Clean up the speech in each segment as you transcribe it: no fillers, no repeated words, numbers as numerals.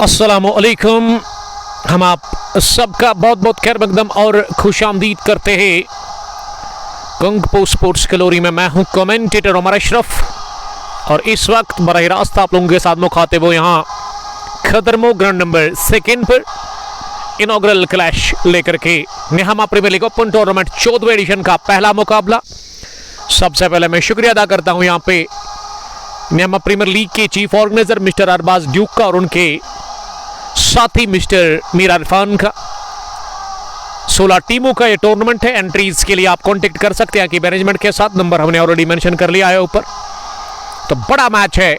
अस्सलामुअलैकुम। हम आप सबका बहुत बहुत खैर मकदम और खुशामदीद करते हैं कुंग स्पोर्ट्स कलोरी में। मैं हूं कमेंटेटर उमर अशरफ और इस वक्त बराह रास्त आप लोगों के साथ मुखातिब हो यहाँ खदरमो ग्राउंड नंबर 2 पर इनॉग्रल क्लैश लेकर के Nihama premier league open tournament 14वें एडिशन का पहला मुकाबला। सबसे पहले मैं शुक्रिया अदा करता हूं यहाँ पे निहामा प्रीमियर लीग के chief organiser mister Arbaz Duke का और उनके साथी मिस्टर मीर इरफान का। 16 टीमों का ये टूर्नामेंट है। एंट्रीज के लिए आप कांटेक्ट कर सकते हैं कि मैनेजमेंट के साथ, नंबर हमने ऑलरेडी मेंशन कर लिया है ऊपर। तो बड़ा मैच है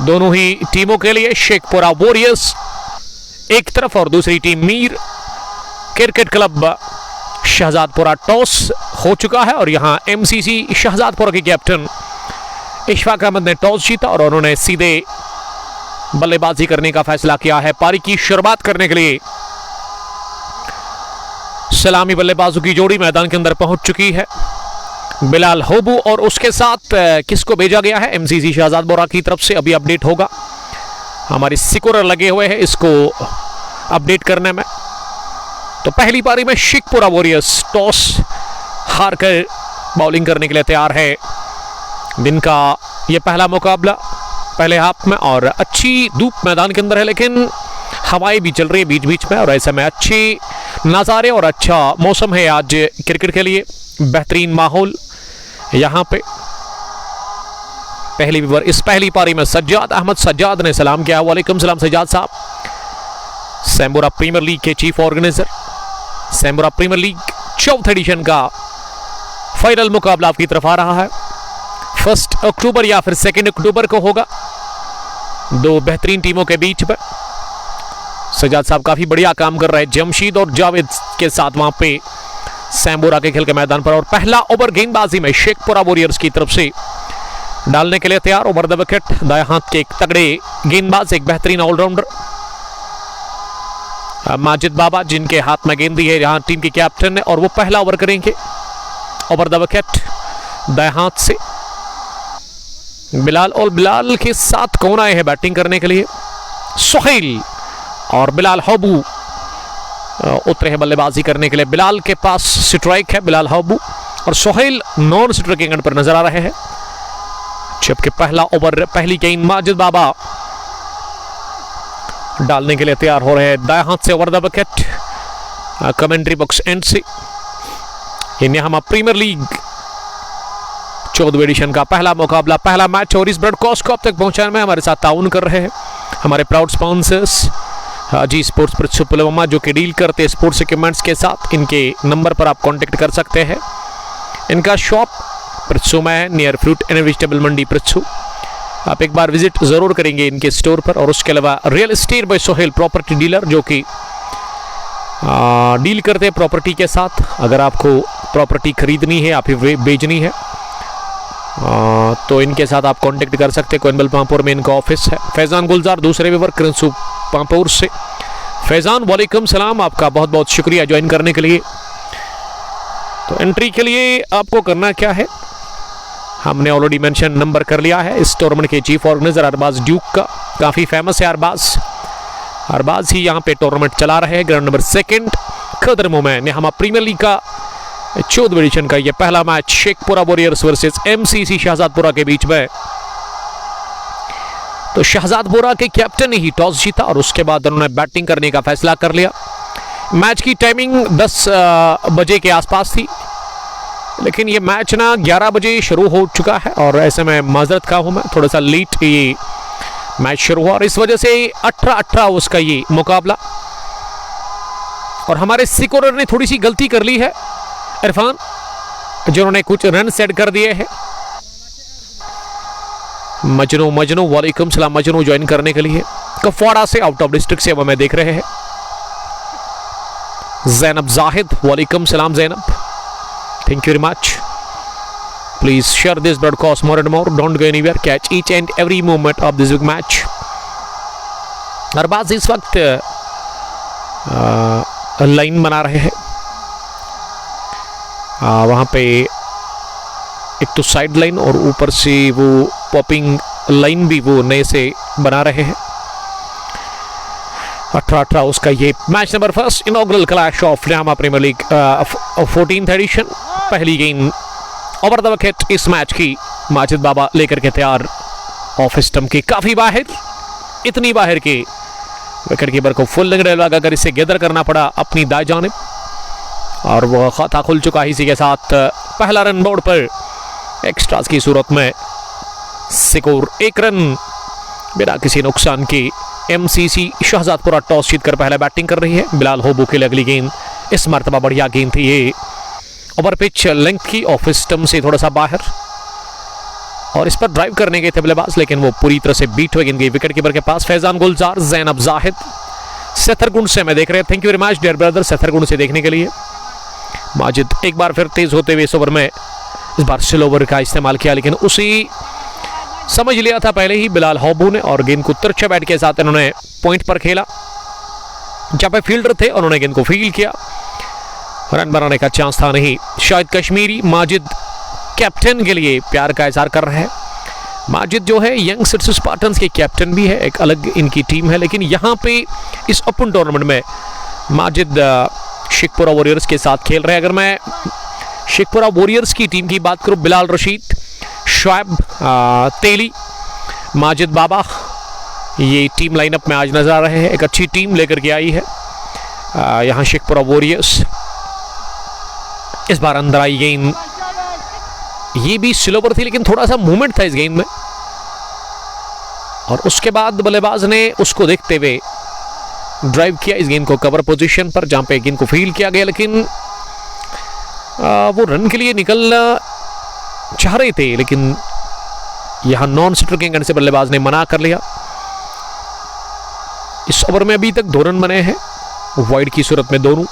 दोनों ही टीमों के लिए। शेखपुरा वॉरियर्स एक तरफ और दूसरी team Mir cricket club Shahzadpura. Toss हो चुका है और यहां एमसीसी शहजादपुरा के कैप्टन इशफाक अहमद ने टॉस जीता और उन्होंने सीधे बल्लेबाजी करने का फैसला किया है। पारी की शुरुआत करने के लिए सलामी बल्लेबाजों की जोड़ी मैदान के अंदर पहुंच चुकी है। बिलाल होबू और उसके साथ किसको भेजा गया है एमसीसी शहजादपुरा की तरफ से अभी अपडेट होगा। हमारे सिक्योरर लगे हुए हैं इसको अपडेट करने में। तो पहली पारी में शेखपुरा वॉरियर्स टॉस हारकर बॉलिंग करने के लिए तैयार है। दिन का यह पहला मुकाबला पहले हाफ में और अच्छी धूप मैदान के अंदर है, लेकिन हवाएं भी चल रही है बीच बीच में और ऐसे में अच्छे नज़ारे और अच्छा मौसम है आज क्रिकेट के लिए। बेहतरीन माहौल यहाँ पे। इस पहली पारी में सज्जाद अहमद सज्जाद ने सलाम किया। वालेकुम सलाम सज्जाद साहब। सैम्बोरा प्रीमियर लीग के chief organiser. Sambora premier league 4th edition का फाइनल मुकाबला आपकी तरफ आ रहा है। 1 अक्टूबर या फिर 2 अक्टूबर को होगा दो बेहतरीन टीमों के बीच में। सज्जाद साहब काफी बढ़िया काम कर रहे हैं जमशीद और जावेद के साथ वहां पे सैम्बोरा के खेल के मैदान पर। और पहला ओवर गेंदबाजी में शेखपुरा वॉरियर्स की तरफ से डालने के लिए तैयार। ओवर द विकेट दाएं हाथ के एक तगड़े गेंदबाज, एक बेहतरीन ऑलराउंडर माजिद बाबा, जिनके हाथ में गेंद है यहां टीम के कैप्टन ने, और वो पहला ओवर करेंगे। ओवर द विकेट दाएं हाथ से बिलाल, और बिलाल के साथ कौन आए हैं बैटिंग करने के लिए? सोहेल और बिलाल होबू उतरे हैं बल्लेबाजी करने के लिए। बिलाल के पास स्ट्राइक है, बिलाल होबू और सोहेल नॉन स्ट्राइकिंग एंड पर नजर आ रहे हैं। जबकि पहला ओवर पहली गेंद माजिद बाबा डालने के लिए तैयार हो रहे हैं दाएं हाथ से। Over the wicket commentary box and से। निहामा प्रीमियर लीग 14वें एडिशन का पहला मुकाबला, पहला मैच। और इस ब्रॉडकास्ट को अब तक पहुंचाने में हमारे साथ ताउन कर रहे हैं हमारे प्राउड स्पॉन्सर्स हाजी स्पोर्ट्स पृथ्वी पुलवामा, जो कि डील करते हैं स्पोर्ट्स इक्विपमेंट्स के साथ। इनके नंबर पर आप कांटेक्ट कर सकते हैं। इनका शॉप पृथ्वी में है, नियर फ्रूट एंड वेजिटेबल मंडी पृथ्वी। आप एक बार विजिट जरूर करेंगे इनके स्टोर पर। और उसके अलावा real estate by Sohail property dealer, जो कि डील करते हैं प्रॉपर्टी के साथ। अगर आपको प्रॉपर्टी खरीदनी है या फिर बेचनी है तो इनके साथ आप कांटेक्ट कर सकते हैं। कोइनबल पामपुर में इनका ऑफिस है। फैजान गुलजार दूसरे विवर करंसू पामपुर से। फैजान वालेकुम सलाम, आपका बहुत बहुत शुक्रिया ज्वाइन करने के लिए। तो एंट्री के लिए आपको करना क्या है, हमने ऑलरेडी मेंशन नंबर कर लिया है इस टूर्नामेंट के चीफ ऑर्गेनाइजर अरबाज ड्यूक का। काफी फेमस है अरबाज ही यहाँ पे टूर्नामेंट चला रहे हैं। ग्राउंड नंबर 2 खदरमो में निहामा प्रीमियर लीग का 14वें एडिशन का यह पहला match Shekhpura warriors versus MCC Shahzadpura के बीच में। तो शहजादपुरा के कैप्टन ने ही टॉस जीता और उसके बाद उन्होंने बैटिंग करने का फैसला कर लिया। मैच की टाइमिंग 10 बजे के आसपास थी, लेकिन ये मैच ना 11 बजे शुरू हो चुका है और ऐसे में माजरत खा हूं मैं, थोड़ा सा लेट ये मैच शुरू हुआ और इस वजह से 18-18 उसका ये मुकाबला। और हमारे सिकोरर ने थोड़ी सी गलती कर ली है इरफान, जिन्होंने कुछ रन सेट कर दिए हैं। मजनू वालेकुम सलाम मजनू ज्वाइन करने के लिए कुपवाड़ा से, आउट ऑफ डिस्ट्रिक्ट से हमें देख रहे हैं। जैनब जाहिद वालेकुम सलाम Zainab, thank you very much. Please share this broadcast more and more, don't go anywhere, catch each and every moment of this match. Arbaz इस वक्त लाइन बना रहे हैं। वहां पे एक तो साइड लाइन और ऊपर से वो पॉपिंग लाइन भी वो नए से बना रहे हैं। 18 उसका ये match number first inaugural clash of Nyama premier league 14th edition. पहली गेंद ओवर द विकेट इस मैच की माजिद बाबा लेकर के तैयार ऑफ स्टंप के काफी बाहर, इतनी बाहर के विकेट कीपर को फुल लेग लगाकर इसे गैदर करना पड़ा अपनी दाएं जानिब और वह खाता खुल चुका है। इसी के साथ पहला रन बोर्ड पर एक्स्ट्रास की सूरत में स्कोर 1 रन बिना किसी नुकसान के। एमसीसी शहजादपुरा टॉस जीतकर पहले बैटिंग कर रही है। बिलाल होबू के लिए अगली गेंद इस मर्तबा बढ़िया गेंद थी ये, ओवर पिच लेंथ की ऑफ स्टंप से थोड़ा सा बाहर और इस पर ड्राइव करने गए थे बल्लेबाज, लेकिन वो पूरी तरह से बीट हुई गेंद गई विकेट कीपर के पास। फैजान गुलजार, जैनब जाहिद सेथरगुंड से मैं देख रहे हैं। Thank you very much dear brother Sethargund से देखने के लिए। माजिद एक बार फिर तेज होते हुए इस ओवर में इस बार स्लो ओवर का इस्तेमाल किया, लेकिन उसी समझ लिया था पहले ही बिलाल होबू ने और गेंद को तिरछे बैट के साथ इन्होंने पॉइंट पर खेला। जहां पे फील्डर थे उन्होंने गेंद को फील्ड किया, रन बनाने का चांस था नहीं। शाहिद कश्मीरी माजिद कैप्टन के लिए प्यार का इजहार कर रहे हैं। माजिद जो है यंग सिटी स्पार्टन्स के कैप्टन भी है, एक अलग इनकी टीम है, लेकिन यहाँ पे इस ओपन टूर्नामेंट में माजिद शेखपुरा वॉरियर्स के साथ खेल रहे हैं। अगर मैं शेखपुरा वॉरियर्स की टीम की बात करूं, बिलाल रशीद, शुएब तेली, माजिद बाबा, ये टीम लाइनअप में आज नजर आ रहे हैं। एक अच्छी टीम लेकर के आई है यहाँ शेखपुरा वॉरियर्स। इस बार अंदर आई गेंद, ये भी स्लो ओवर थी लेकिन थोड़ा सा मूवमेंट था इस गेंद में और उसके बाद बल्लेबाज ने उसको देखते हुए ड्राइव किया इस गेंद को कवर पोजीशन पर, जहां पे गेंद को फील्ड किया गया, लेकिन वो रन के लिए निकलना चाह रहे थे, लेकिन यहां नॉन स्ट्राइकिंग एंड से बल्लेबाज ने मना कर लिया। इस ओवर में अभी तक 2 रन बने हैं वाइड की सूरत में दोनों।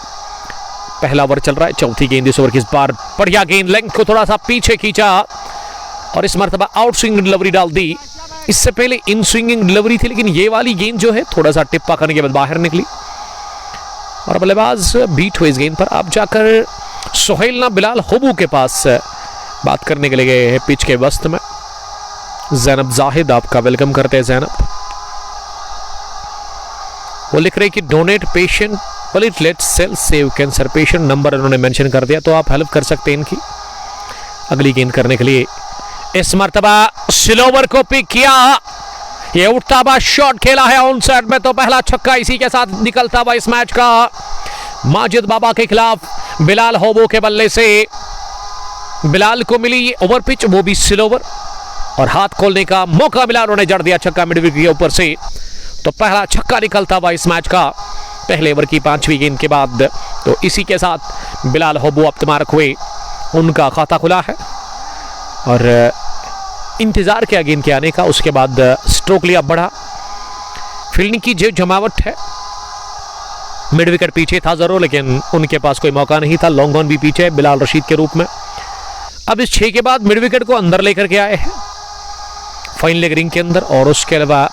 पहला ओवर चल रहा है, चौथी गेंद इस ओवर की। इस बार बढ़िया गेंद, लेंथ को थोड़ा सा पीछे खींचा और इस मर्तबा आउट स्विंग डिलीवरी डाल दी। इससे पहले इन स्विंगिंग डिलीवरी थी, लेकिन ये वाली गेंद जो है थोड़ा सा टिप्पा करने के बाद बाहर निकली और बल्लेबाज बीट हुए इस गेंद पर। अब जाकर सोहेल ना बिलाल होबू के पास बात करने के लिए गए हैं पिच के वस्त में। जैनब जाहिद आपका वेलकम करते हैं। जैनब वो लिख रहे कि donate patient platelet cell save cancer patient, number उन्होंने मेंशन कर दिया, तो आप हेल्प कर सकते हैं इनकी अगली गेंद करने के लिए। इस मर्तबा स्लो ओवर को पिक किया, ये उठता हुआ शॉट खेला है ऑन साइड में, तो पहला छक्का इसी के साथ निकलता हुआ इस मैच का माजिद बाबा के खिलाफ बिलाल होबो के बल्ले से। बिलाल को मिली ये ओवर पिच, वो भी स्लो ओवर, और हाथ खोलने का मौका मिला, उन्होंने जड़ दिया छक्का मिड विकेट के ऊपर से, तो पहला छक्का निकलता हुआ इस मैच का पहले ओवर की 5वीं गेंद के बाद। तो इसी के साथ बिलाल होबो अब तमारक हुए, उनका खाता खुला है और इंतजार किया गेंद के आने का। उसके बाद स्ट्रोक लिया बढ़ा, फील्डिंग की जो जमावट है, मिड विकेट पीछे था जरूर, लेकिन उनके पास कोई मौका नहीं था। लॉन्ग ऑन भी पीछे बिलाल रशीद के रूप में। अब इस 6 के बाद मिड विकेट को अंदर लेकर के आए हैं फाइन लेग रिंग के अंदर, और उसके अलावा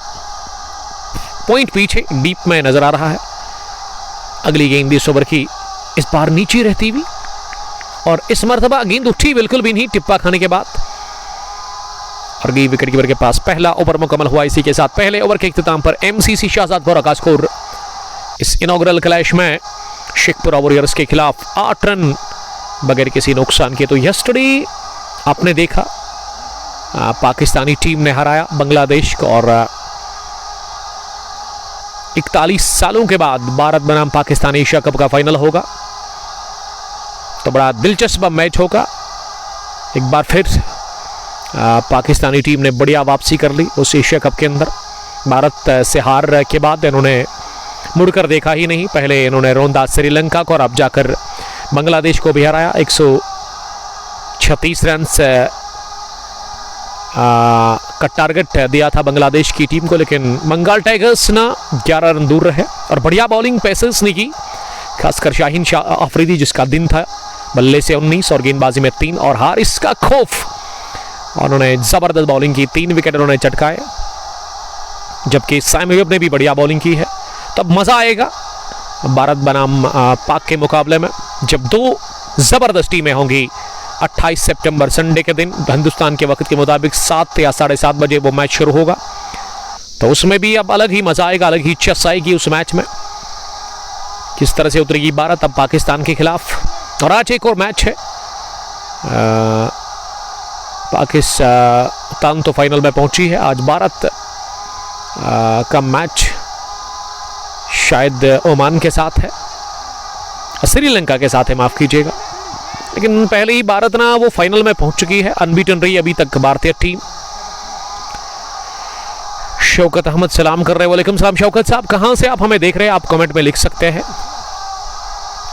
पॉइंट पीछे डीप में नजर आ रहा है। अगली गेंद इस ओवर की इस बार नीचे रहती हुई, और इस मर्तबा गेंद उठी बिल्कुल भी नहीं टिप्पा खाने के बाद, और गई विकेट कीपर के पास। पहला ओवर मुकम्मल हुआ। इसी के साथ पहले ओवर के इख्तिताम पर एमसीसी शहजादपुरा का स्कोर इस इनॉग्रल क्लैश में शेखपुरा वॉरियर्स के खिलाफ 8 रन बगैर किसी नुकसान के। तो यस्टरडे आपने देखा पाकिस्तानी टीम ने हराया बांग्लादेश को, और 41 सालों के बाद भारत बनाम पाकिस्तान एशिया कप का फाइनल होगा, तो बड़ा दिलचस्प मैच होगा। एक बार फिर पाकिस्तानी टीम ने बढ़िया वापसी कर ली उस एशिया कप के अंदर। भारत से हार के बाद इन्होंने मुड़कर देखा ही नहीं, पहले इन्होंने रौंदा श्रीलंका को और अब जाकर बांग्लादेश को भी हराया 136 रन का टारगेट दिया था बांग्लादेश की टीम को, लेकिन बंगाल टाइगर्स ना 11 रन दूर रहे और बढ़िया बॉलिंग पेसर्स ने की, खासकर शाहीन शाह अफरीदी जिसका दिन था, बल्ले से 19 और गेंदबाजी में 3, और हारिस का खौफ, उन्होंने जबरदस्त बॉलिंग की, 3 विकेट उन्होंने चटकाए, जबकि साइम अयूब ने भी बढ़िया बॉलिंग की है। तब मजा आएगा भारत बनाम पाक के मुकाबले में, जब 2 जबरदस्त टीमें होंगी। 28 सितंबर संडे के दिन हिंदुस्तान के वक्त के मुताबिक 7 या 7:30 बजे वो मैच शुरू होगा। तो उसमें भी अब अलग ही मजा आएगा, अलग ही चस आएगी उस मैच में। किस तरह से उतरेगी भारत अब पाकिस्तान के खिलाफ। और आज एक और मैच है, पाकिस्तान तो फाइनल में पहुंची है, आज भारत का मैच शायद ओमान के साथ है, श्रीलंका के साथ है, माफ कीजिएगा। लेकिन पहले ही भारत ना वो फाइनल में पहुंच चुकी है, अनबीटन रही अभी तक भारतीय टीम। शौकत अहमद सलाम कर रहे हैं, वालेकुम सलाम शौकत साहब, कहां से आप हमें देख रहे हैं आप कमेंट में लिख सकते हैं।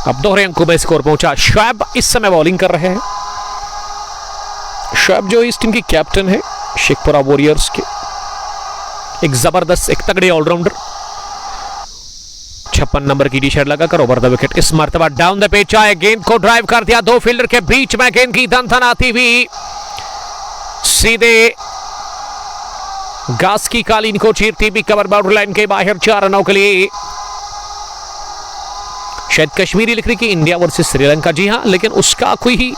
अब दोहरे अंकों में स्कोर पहुंचा। शोएब इस समय बॉलिंग कर रहे हैं। शोएब जो इस टीम की कैप्टन है शेखपुरा वॉरियर्स के, एक जबरदस्त एक तगड़े ऑलराउंडर। 56 नंबर की टी शर्ट लगाकर ओवर द विकेट इस मर्तबा डाउन द पिच आए, गेंद को ड्राइव कर दिया, दो फील्डर के बीच में गेंद की धन आती हुई सीधे घास की कालीन को चीरती भी कवर बाउंड्री लाइन के बाहर 4 रनों के लिए। शायद कश्मीरी लिख रही कि इंडिया वर्सेस श्रीलंका, जी हां, लेकिन उसका कोई ही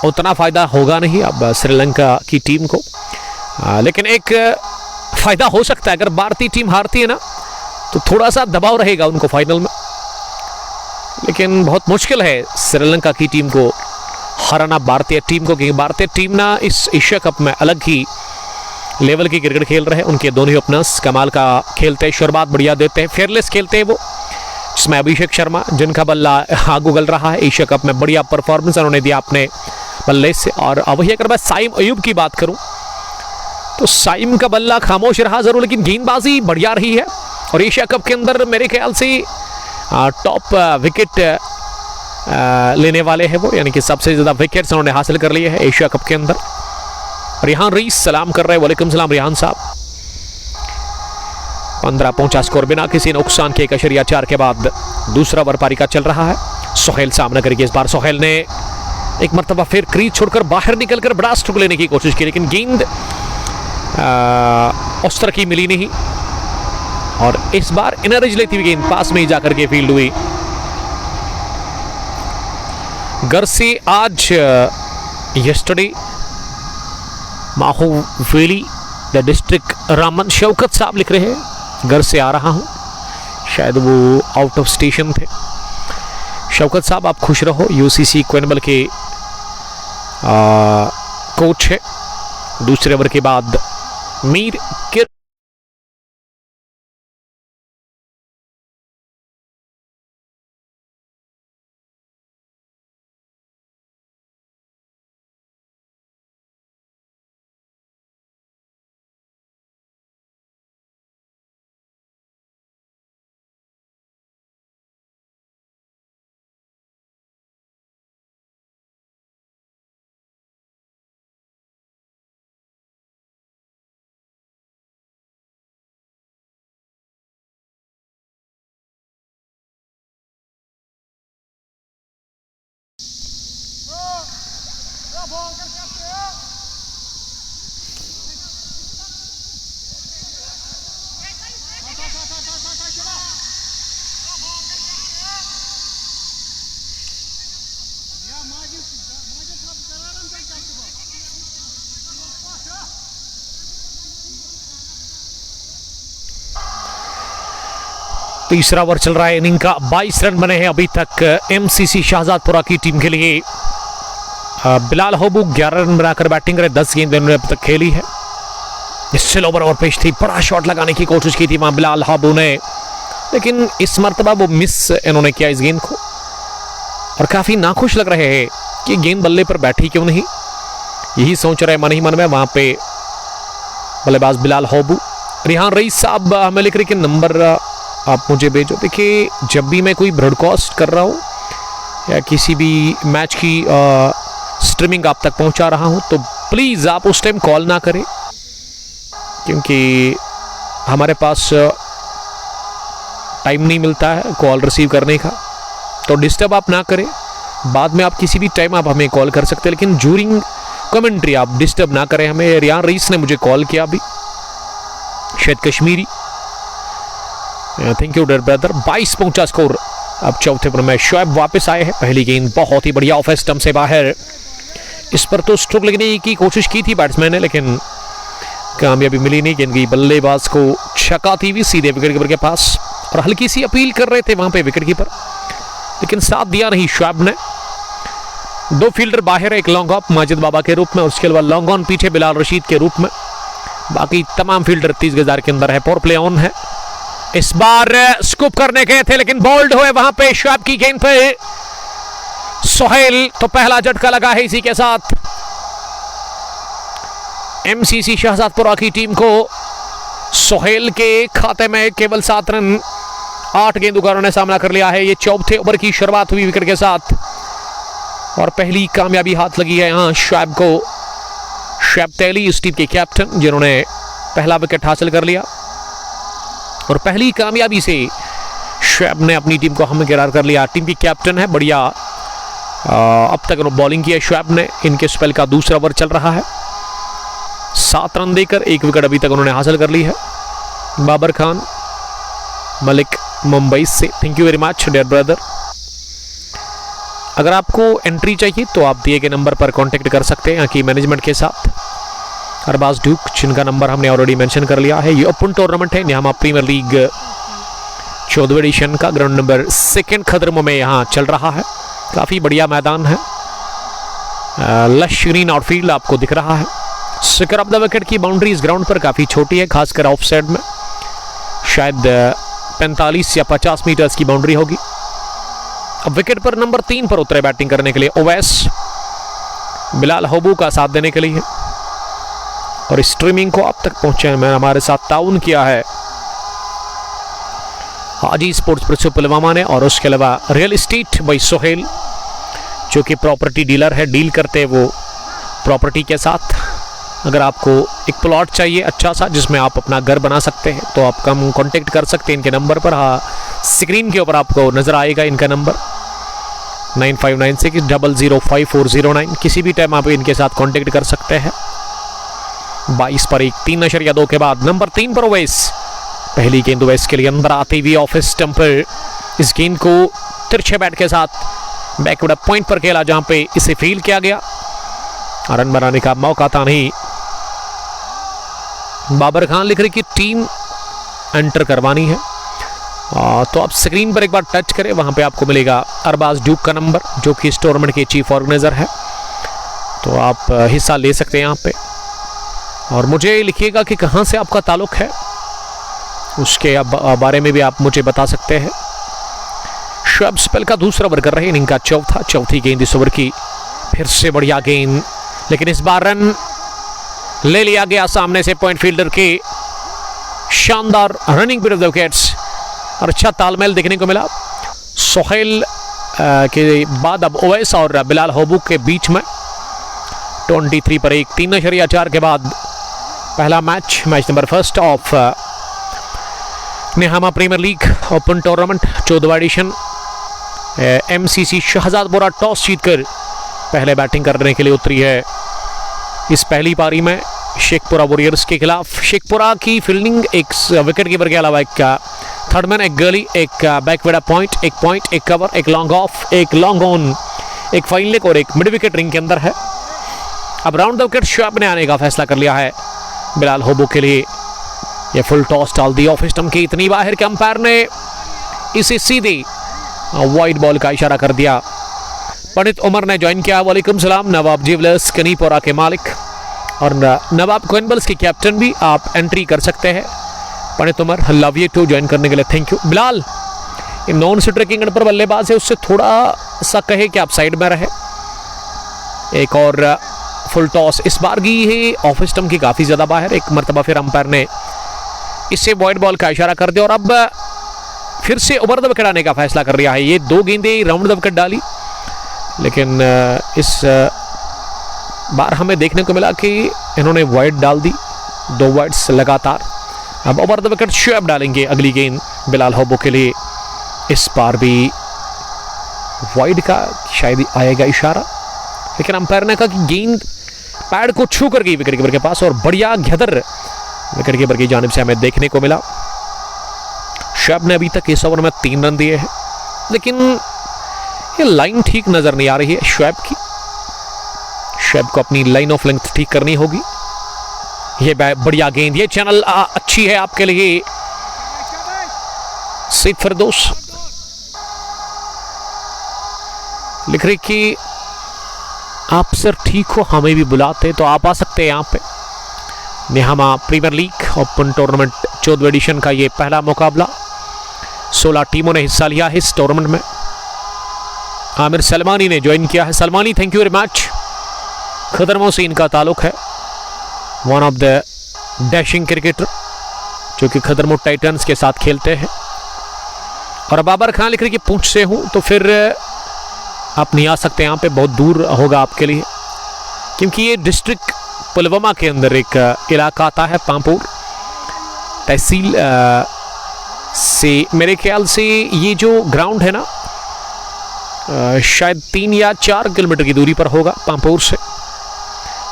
उतना फायदा होगा नहीं अब श्रीलंका की टीम को। लेकिन एक फायदा हो सकता है, अगर भारतीय टीम हारती है ना तो थोड़ा सा दबाव रहेगा उनको फाइनल में, लेकिन बहुत मुश्किल है श्रीलंका की टीम को हराना भारतीय टीम को, क्योंकि भारतीय टीम ना इस एशिया कप में अलग ही लेवल की क्रिकेट खेल रहे हैं। उनके दोनों ही ओपनर्स कमाल का खेलते हैं, शुरुआत बढ़िया देते हैं, फेयरलेस खेलते हैं वो, जिसमें अभिषेक शर्मा जिनका बल्ला आग उगल रहा है एशिया कप में, बढ़िया परफॉर्मेंस उन्होंने दिया अपने बल्ले से। और वही अगर मैं साइम अयूब की बात करूं तो साइम का बल्ला खामोश रहा जरूर, लेकिन गेंदबाजी बढ़िया रही है। और एशिया कप के अंदर मेरे ख्याल से टॉप विकेट लेने वाले हैं वो, यानी कि सबसे ज्यादा विकेट्स उन्होंने हासिल कर लिए हैं एशिया कप के अंदर। रिहान रईस सलाम कर रहे हैं, वालेकुम सलाम रिहान साहब। 15 पहुंचा स्कोर बिना किसी नुकसान के 1.4 के बाद दूसरा ओवर पारी का चल रहा है। सोहेल सामना करेंगे इस बार। सोहेल ने एक मरतबा फिर क्रीज छोड़कर बाहर निकलकर बड़ा स्ट्रोक लेने की कोशिश की, लेकिन गेंद उस तरह की मिली नहीं और इस बार इनर एज लेती हुई गेंद पास में ही जाकर के फील्ड हुई। घर से आज yesterday Mahuveli the district Raman, Shaukat साहब लिख रहे हैं घर से आ रहा हूं, शायद वो आउट ऑफ स्टेशन थे। शौकत साहब आप खुश रहो, यूसीसी क्वेनबल के कोच है। दूसरे ओवर के बाद मीर किर तीसरा ओवर चल रहा है इनिंग का। 22 रन बने हैं अभी तक एमसीसी शाहजादपुरा की टीम के लिए। बिलाल होबू 11 रन बनाकर बैटिंग करे, 10 गेंद इन्होंने अब तक खेली है। स्लो ओवर पेश थी, बड़ा शॉट लगाने की कोशिश की थी वहां बिलाल होबू ने, लेकिन इस मर्तबा वो मिस इन्होंने किया इस गेंद को और काफी नाखुश लग रहे हैं कि गेंद बल्ले पर बैठी क्यों नहीं, यही सोच रहे मन ही मन में वहां पे बल्लेबाज बिलाल होबू। रिहान रईस साहब हमें लिख रहे कि नंबर आप मुझे भेजो। देखिए जब भी मैं कोई ब्रॉडकास्ट कर रहा हूँ या किसी भी मैच की स्ट्रीमिंग आप तक पहुँचा रहा हूँ तो प्लीज़ आप उस टाइम कॉल ना करें, क्योंकि हमारे पास टाइम नहीं मिलता है कॉल रिसीव करने का, तो डिस्टर्ब आप ना करें। बाद में आप किसी भी टाइम आप हमें कॉल कर सकते हैं, लेकिन ड्यूरिंग कमेंट्री आप डिस्टर्ब ना करें हमें। रियान रईस ने मुझे कॉल किया अभी, शायद Kashmiri. Thank you dear brother. 22 पहुंचा स्कोर अब चौथे ओवर में। शोएब वापस आए हैं, पहली गेंद बहुत ही बढ़िया ऑफ स्टंप से बाहर। इस पर तो स्ट्रोक लगने की कोशिश की थी बैट्समैन ने, लेकिन कामयाबी मिली नहीं। गेंद गई बल्लेबाज को छकाती हुई सीधे विकेट कीपर के पास, और हल्की सी अपील कर रहे थे वहां पे विकेट कीपर, लेकिन साथ दिया नहीं शुएब ने। 2 फील्डर बाहर, एक लॉन्ग ऑफ माजिद बाबा के रूप में, उसके अलावा लॉन्ग ऑन पीछे बिलाल रशीद के रूप में। बाकी तमाम फील्डर 30 गज के अंदर है। पावर प्ले ऑन है। इस बार स्कूप करने गए थे लेकिन बोल्ड हुए वहां पे शुएब की गेंद पे सोहेल। तो पहला झटका लगा है इसी के साथ एमसीसी शहजादपुरा की टीम को। सोहेल के खाते में केवल 7 रन 8 गेंदबाजों ने सामना कर लिया है। ये 4थे ओवर की शुरुआत हुई विकेट के साथ, और पहली कामयाबी हाथ लगी है यहां शुएब को। शुएब तैयली इस टीम के कैप्टन, जिन्होंने पहला विकेट हासिल कर लिया, और पहली कामयाबी से शुएब ने अपनी टीम को हमगिरार कर लिया। टीम की कैप्टन है, बढ़िया अब तक बॉलिंग की है शुएब ने। इनके स्पेल का दूसरा ओवर चल रहा है। 7 रन देकर 1 विकेट अभी तक उन्होंने हासिल कर ली है। बाबर खान मलिक मुंबई से, thank you very much dear brother. अगर आपको एंट्री चाहिए तो आप दिए गए नंबर पर कांटेक्ट कर सकते हैं यहाँ की मैनेजमेंट के साथ। अरबाज ड्यूक, जिनका नंबर हमने ऑलरेडी मेंशन कर लिया है। ये ओपन टूर्नामेंट है, यहाँ प्रीमियर लीग 14वीं एडिशन का ग्राउंड नंबर 2 खदरमो में यहाँ चल रहा है। काफ़ी बढ़िया मैदान है, लश ग्रीन आउटफील्ड आपको दिख रहा है। स्क्वायर ऑफ द विकेट की बाउंड्री इस ग्राउंड पर काफ़ी छोटी है, खासकर ऑफ साइड में शायद 45 या 50 मीटर्स की बाउंड्री होगी। अब विकेट पर नंबर 3 पर उतरे बैटिंग करने के लिए ओवैस, बिलाल होबू का साथ देने के लिए, और स्ट्रीमिंग को अब तक पहुंचे में हमारे साथ ताउन किया है हाजी स्पोर्ट्स प्रिंसिपल पुलवामा ने, और उसके अलावा रियल एस्टेट बाई सोहेल, जो कि प्रॉपर्टी डीलर है, डील करते हैं वो प्रॉपर्टी के साथ। अगर आपको एक प्लॉट चाहिए अच्छा सा जिसमें आप अपना घर बना सकते हैं तो आप कम कांटेक्ट कर सकते हैं इनके नंबर पर। हाँ, स्क्रीन के ऊपर आपको नजर आएगा इनका नंबर 9596005409। किसी भी टाइम आप इनके साथ कांटेक्ट कर सकते हैं। 22 पर 1, 3.2 के बाद नंबर 3 पर ओवैस। पहली गेंद ओवैस के लिए अंदर आती हुई ऑफ स्टंप पर, इस गेंद को तिरछे बैट के साथ बैकवर्ड पॉइंट पर खेला, जहां पे इसे फील किया गया। रन बनाने का मौका था नहीं। बाबर खान लिख रही कि टीम एंटर करवानी है, तो आप स्क्रीन पर एक बार टच करें, वहां पे आपको मिलेगा अरबाज ड्यूक का नंबर, जो कि इस टूर्नामेंट के चीफ ऑर्गेनाइजर है। तो आप हिस्सा ले सकते हैं यहाँ पे, और मुझे लिखिएगा कि कहाँ से आपका ताल्लुक है, उसके बारे में भी आप मुझे बता सकते हैं। शुएब स्पेल का दूसरा ओवर कर रहे हैं, इनिंग का चौथी गेंद इस ओवर की। फिर से बढ़िया गेंद, लेकिन इस बार रन ले लिया गया सामने से पॉइंट फील्डर के। शानदार रनिंग बिटवीन द विकेट्स, और अच्छा तालमेल देखने को मिला। सोहेल के बाद अब ओवैस और बिलाल होबू के बीच में 23 पर 1, 3.4 के बाद पहला match number 1 of Nehama premier league open tournament 14वां एडिशन। एमसीसी शहजादपुरा टॉस जीतकर पहले बैटिंग करने के लिए उतरी है इस पहली पारी में शेखपुरा वॉरियर्स के खिलाफ। शेखपुरा की फील्डिंग एक विकेट कीपर के अलावा एक थर्डमैन, एक गली, एक बैकवर्ड पॉइंट, एक कवर, एक लॉन्ग ऑफ, एक लॉन्ग ऑन, एक फाइन लेग और एक मिड विकेट रिंग के अंदर है। अब राउंड द विकेट शुएब ने आने का फैसला कर लिया है बिलाल होबू के लिए। ये फुल टॉस डाल दी ऑफ स्टंप की, इतनी बाहर के अंपायर ने इसे सीधे वाइड बॉल का इशारा कर दिया। पंडित उमर ने ज्वाइन किया। वालेकुम सलाम। नवाब ज्वेलर्स कनीपोरा के मालिक और नवाब कोइनबल्स के कैप्टन भी आप एंट्री कर सकते हैं। Pandit Umar, love you to join करने के लिए thank you. Bilal non striking पर बल्लेबाज है, उससे थोड़ा सा कहे कि आप साइड में रहे। एक और फुल टॉस इस बार की है ऑफ स्टंप की काफ़ी ज़्यादा बाहर। एक मरतबा फिर अंपायर ने इससे वाइड बॉल का इशारा कर दिया और अब फिर से ओवर द विकेट आने का फैसला कर लिया है। ये 2 गेंदें राउंड द विकेट डाली, लेकिन इस बार हमें देखने को मिला कि इन्होंने वाइड डाल दी, 2 वाइड्स लगातार। अब ओवर द विकेट शुएब डालेंगे अगली गेंद बिलाल होबू के लिए। इस बार भी वाइड का शायद आएगा इशारा, लेकिन अंपायर ने कहा कि गेंद पैड को छू कर गई विकेट कीपर के पास और बढ़िया घेदर विकेट कीपर की जानिब से हमें देखने को मिला। शुएब ने अभी तक इस ओवर में 3 रन दिए हैं, लेकिन ये लाइन ठीक नजर नहीं आ रही है शुएब की। शुएब को अपनी लाइन ऑफ लेंथ ठीक करनी होगी। ये बढ़िया गेंद, ये चैनल अच्छी है आपके लिए। सईद फिरदौस लिख रही कि आप सर ठीक हो, हमें भी बुलाते तो आप आ सकते हैं यहाँ पे। Nehama premier league open tournament 14वें एडिशन का ये पहला मुकाबला। 16 टीमों ने हिस्सा लिया है इस टूर्नामेंट में। आमिर सलमानी ने ज्वाइन किया है। Salmani, thank you very much. Khadarmon से इनका ताल्लुक है, one of the dashing cricketer जो कि खदरमो टाइटंस के साथ खेलते हैं। और बाबर खान लिख रहे कि पूंछ से हूं तो फिर आप नहीं आ सकते, यहाँ पे बहुत दूर होगा आपके लिए, क्योंकि ये डिस्ट्रिक्ट पुलवामा के अंदर एक इलाका आता है, पामपुर तहसील से। मेरे ख्याल से ये जो ग्राउंड है ना, शायद 3 या 4 किलोमीटर की दूरी पर होगा पामपुर से,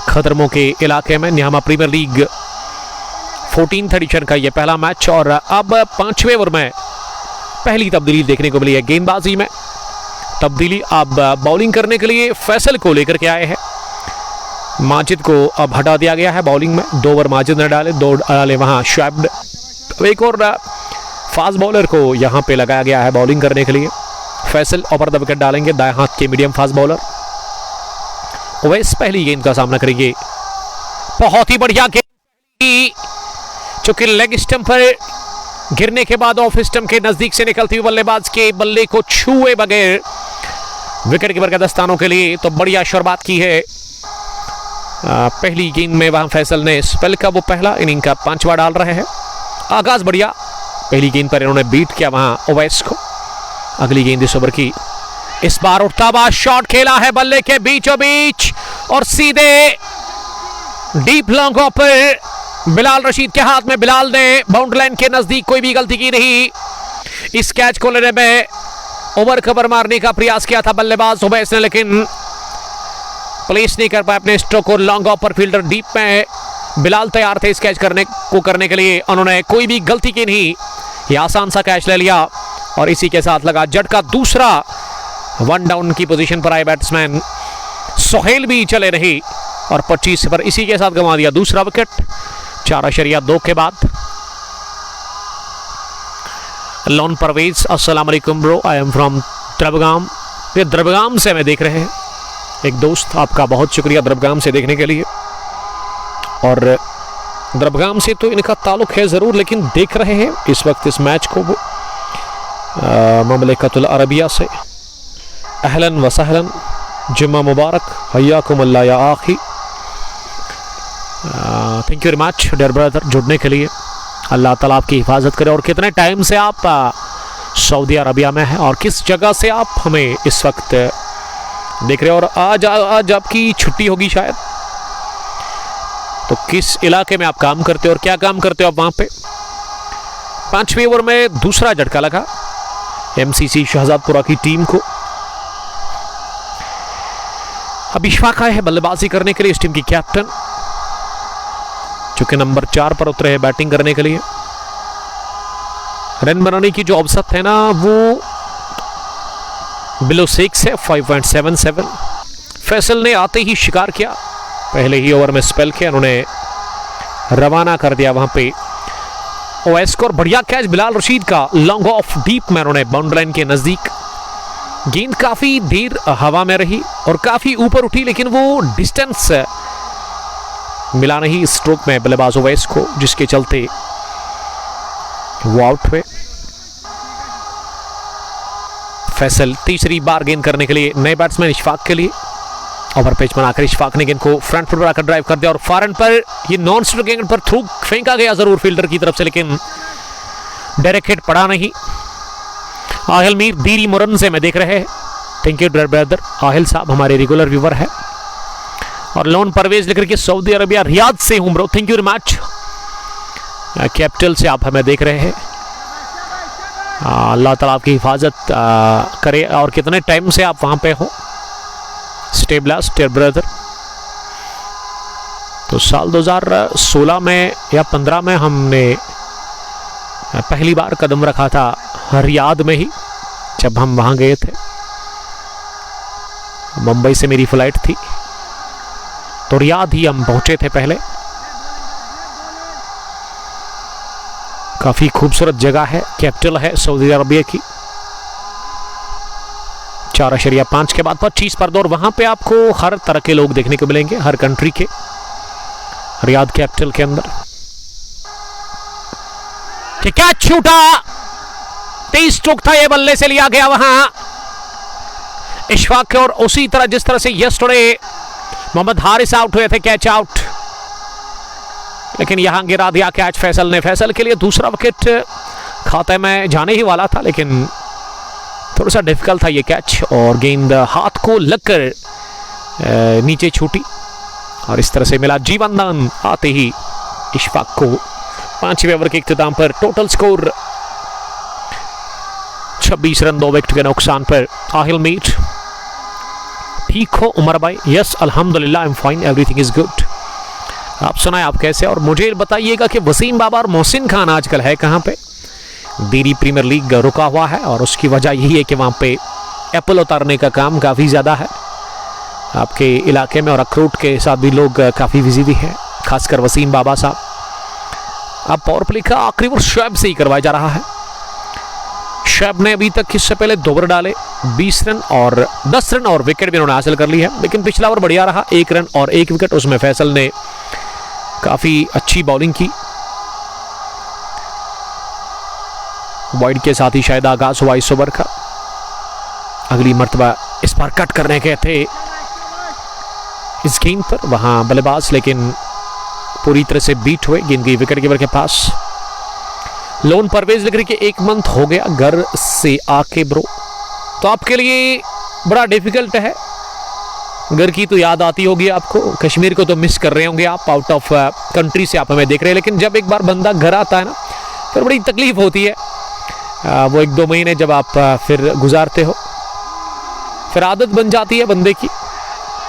खदरमो के इलाके में। निहामा प्रीमियर लीग 14th एडिशन का ये पहला मैच। और अब 5वें ओवर में पहली तब्दीली देखने को मिली है गेंदबाजी में। तब्दीली अब बॉलिंग करने के लिए फैसल को लेकर के आए हैं। माजिद को अब हटा दिया गया है बॉलिंग में। 2 ओवर माजिद ने डाले, 2 डाले वहां शुएब। एक और फास्ट बॉलर को यहां पे लगाया गया है बॉलिंग करने के लिए। फैसल ओवर द विकेट डालेंगे, दाएं हाथ के मीडियम फास्ट बॉलर। ओवैस पहली गेंद का सामना करेंगे। बहुत ही बढ़िया गेंद, चूंकि लेग स्टंप पर गिरने के बाद ऑफ स्टंप के नजदीक से निकलती हुई बल्लेबाज के बल्ले को छुए बगैर विकेट कीपर के दस्तानों के लिए तो बढ़िया शुरुआत की है। पहली गेंद में वहां फैसल ने स्पेल का वो पहला इनिंग का 5वां डाल रहे हैं। आगाज बढ़िया, पहली गेंद पर इन्होंने बीट किया वहां ओवैस को। अगली गेंद इस ओवर की, इस बार उठता हुआ शॉट खेला है बल्ले के बीचों बीच और सीधे डीप लॉन्ग ऑफ पर बिलाल रशीद के हाथ में। बिलाल ने बाउंड्री लाइन के नजदीक कोई भी गलती की नहीं। इस कैच को लेने में ओवर कवर मारने का प्रयास किया था बल्लेबाज ओवैस ने, लेकिन प्लेस नहीं कर पाए अपने स्ट्रोक को। लॉन्ग ऑफ पर फील्डर डीप में बिलाल तैयार थे इस कैच करने के लिए। उन्होंने कोई भी गलती की नहीं, यह आसान सा कैच ले लिया और इसी के साथ लगा झटका। दूसरा 1 डाउन की पोजीशन पर आए बैट्समैन सोहेल भी चले नहीं और 25 पर इसी के साथ गंवा दिया दूसरा विकेट 4.2 के बाद। लॉन परवेज, अस्सलाम वालेकुम bro, I am from Drabgam. ये द्रबगाम से हमें देख रहे हैं एक दोस्त, आपका बहुत शुक्रिया द्रबगाम से देखने के लिए। और द्रबगाम से तो इनका ताल्लुक है ज़रूर, लेकिन देख रहे हैं इस वक्त इस मैच को वो ममलिकतुल अरबिया से। अहलन व सहलन, जुम्मा मुबारक, हय्याकुम अल्लाह या आखी। Thank you very much dear brother जुड़ने के लिए। अल्लाह ताला आपकी हिफाजत करे। और कितने टाइम से आप सऊदी अरबिया में हैं और किस जगह से आप हमें इस वक्त देख रहे हो? और आज आपकी छुट्टी होगी शायद, तो किस इलाके में आप काम करते हो और क्या काम करते हो आप वहां पे? 5वें ओवर में दूसरा झटका लगा एमसीसी शहजादपुरा की टीम को। अब इशफाक आए हैं बल्लेबाजी करने के लिए, इस टीम की कैप्टन, चूंकि नंबर 4 पर उतरे हैं बैटिंग करने के लिए। रन बनाने की जो औसत है ना वो बिलो 6 है, 5.77। फैसल ने आते ही शिकार किया, पहले ही ओवर में स्पेल किया, उन्होंने रवाना कर दिया वहां पे ओवैस को। बढ़िया कैच बिलाल रशीद का, लॉन्ग ऑफ डीप में उन्होंने बाउंड्री लाइन के नजदीक। गेंद काफी देर हवा में रही और काफी ऊपर उठी, लेकिन वो डिस्टेंस मिला नहीं स्ट्रोक में बल्लेबाज ओवैस को, जिसके चलते वो आउट हुए। फैसल तीसरी बार गेंद करने के लिए नए बैट्समैन इशफाक के लिए। ओवर पेच बनाकर इशफाक ने गेंद को फ्रंट फुट पर आकर ड्राइव कर दिया और फॉरन पर ये नॉन स्ट्रोक गेंद पर थ्रू फेंका गया जरूर फील्डर की तरफ से, लेकिन डायरेक्ट हिट पड़ा नहीं। आहिल मीर दीरी मुरन से मैं देख रहे हैं, थैंक यू ब्रदर आहिल साहब, हमारे रेगुलर व्यूवर है। और लोन परवेज लिख के सऊदी अरबिया रियाद से हूं bro, thank you very much. Capital से आप हमें देख रहे हैं, अल्लाह ताला आपकी हिफाजत करे। और कितने टाइम से आप वहां पे हो? Stay blessed dear brother. तो साल 2016 में या 15 में हमने पहली बार कदम रखा था रियाद में ही, जब हम वहां गए थे। मुंबई से मेरी फ्लाइट थी तो रियाद ही हम पहुंचे थे पहले। काफी खूबसूरत जगह है, कैपिटल है सऊदी अरबिया की। 4.5 के बाद 25 पर 2 और वहां पे आपको हर तरह के लोग देखने को मिलेंगे, हर कंट्री के, रियाद कैपिटल के अंदर। कैच छूटा, 23 स्ट्रोक था ये, बल्ले से लिया गया वहां इशफाक के। और उसी तरह जिस तरह से यस्टरडे मोहम्मद हारिस आउट हुए थे, कैच आउट, लेकिन यहां गिरा दिया कैच फैसल ने। फैसल के लिए दूसरा विकेट खाते में जाने ही वाला था, लेकिन थोड़ा सा डिफिकल्ट था ये कैच और गेंद हाथ को लगकर नीचे छूटी और इस तरह से मिला जीवन दान आते ही इशफाक को। 5वें ओवर के इख्तिताम पर टोटल स्कोर 26 रन 2 विकेट के नुकसान पर। आहिल मीर, ठीक हो उमर भाई? यस अल्हम्दुलिल्लाह, आई am fine, everything is good. आप सुनाए, आप कैसे? और मुझे बताइएगा कि वसीम बाबा और मोहसिन खान आजकल है कहाँ पे? दिल्ली प्रीमियर लीग रुका हुआ है और उसकी वजह यही है कि वहाँ पे एप्पल उतारने का काम काफ़ी ज़्यादा है आपके इलाके में, और अखरोट के साथ भी लोग काफ़ी बिजी भी हैं, खासकर वसीम बाबा साहब। अब पावर प्ले का आखिरी ओवर शोएब से ही करवाया जा रहा है। शोएब ने अभी तक इससे पहले 2 ओवर डाले, 20 रन और 10 रन और विकेट भी उन्होंने हासिल कर ली है, लेकिन पिछला ओवर बढ़िया रहा, 1 रन और 1 विकेट। उसमें फैसल ने काफ़ी अच्छी बॉलिंग की। वाइड के साथ ही शायद आगाज हुआ इस ओवर का। अगली मर्तबा इस बार कट करने के थे इस गेंद पर वहां बल्लेबाज, लेकिन पूरी तरह से बीट हुए। गेंद गई विकेट कीपर के पास। लोन परवेज लिख रही कि 1 मंथ हो गया घर से आके ब्रो, तो आपके लिए बड़ा डिफिकल्ट है। घर की तो याद आती होगी आपको, कश्मीर को तो मिस कर रहे होंगे आप, आउट ऑफ कंट्री से आप हमें देख रहे हैं, लेकिन जब एक बार बंदा घर आता है ना फिर बड़ी तकलीफ होती है। वो 1-2 महीने जब आप फिर गुजारते हो, फिर आदत बन जाती है बंदे की,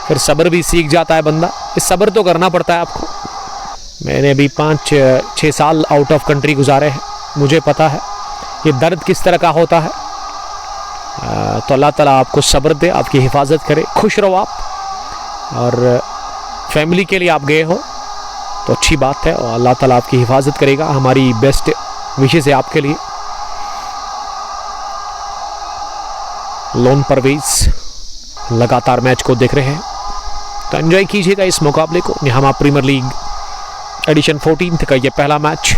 फिर सब्र भी सीख जाता है बंदा। इस सब्र तो करना पड़ता है आपको। मैंने भी 5-6 साल आउट ऑफ कंट्री गुजारे हैं, मुझे पता है ये दर्द किस तरह का होता है। तो अल्लाह ताला आपको सब्र दे, आपकी हिफाजत करे, खुश रहो आप। और फैमिली के लिए आप गए हो तो अच्छी बात है, और अल्लाह ताला आपकी हिफाजत करेगा। हमारी बेस्ट विशेष है आपके लिए। लोन परवेज लगातार मैच को देख रहे हैं, तो एंजॉय कीजिएगा इस मुकाबले को। यहाँ प्रीमियर लीग एडिशन 14 का ये पहला मैच,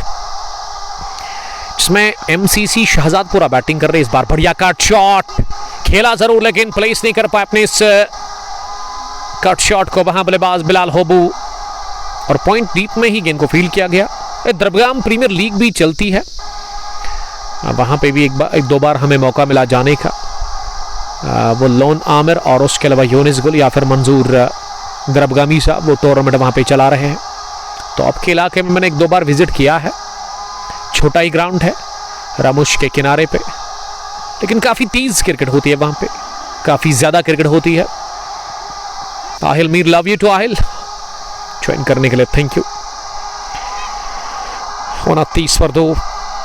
जिसमें एमसीसी शहजादपुरा बैटिंग कर रहे। इस बार बढ़िया कट शॉट खेला जरूर, लेकिन प्लेस नहीं कर पाए अपने इस कट शॉट को। वहां बल्लेबाज बिलाल होबू, और पॉइंट डीप में ही गेंद को फील्ड किया गया। दरबगाम प्रीमियर लीग भी चलती है, वहां पे भी एक दो बार हमें मौका मिला जाने का। वो लोन आमिर और उसके अलावा यूनिस गुल या फिर मंजूर दरबगामी साहब वो टूर्नामेंट वहाँ पे चला रहे हैं। तो आपके इलाके में मैंने 1-2 बार विजिट किया है। छोटा ही ग्राउंड है रामुश के किनारे पे, लेकिन काफ़ी तेज क्रिकेट होती है वहाँ पे, काफ़ी ज़्यादा क्रिकेट होती है। Aahil Mir, love you too Aahil, join करने के लिए थैंक यू। 29 पर 2,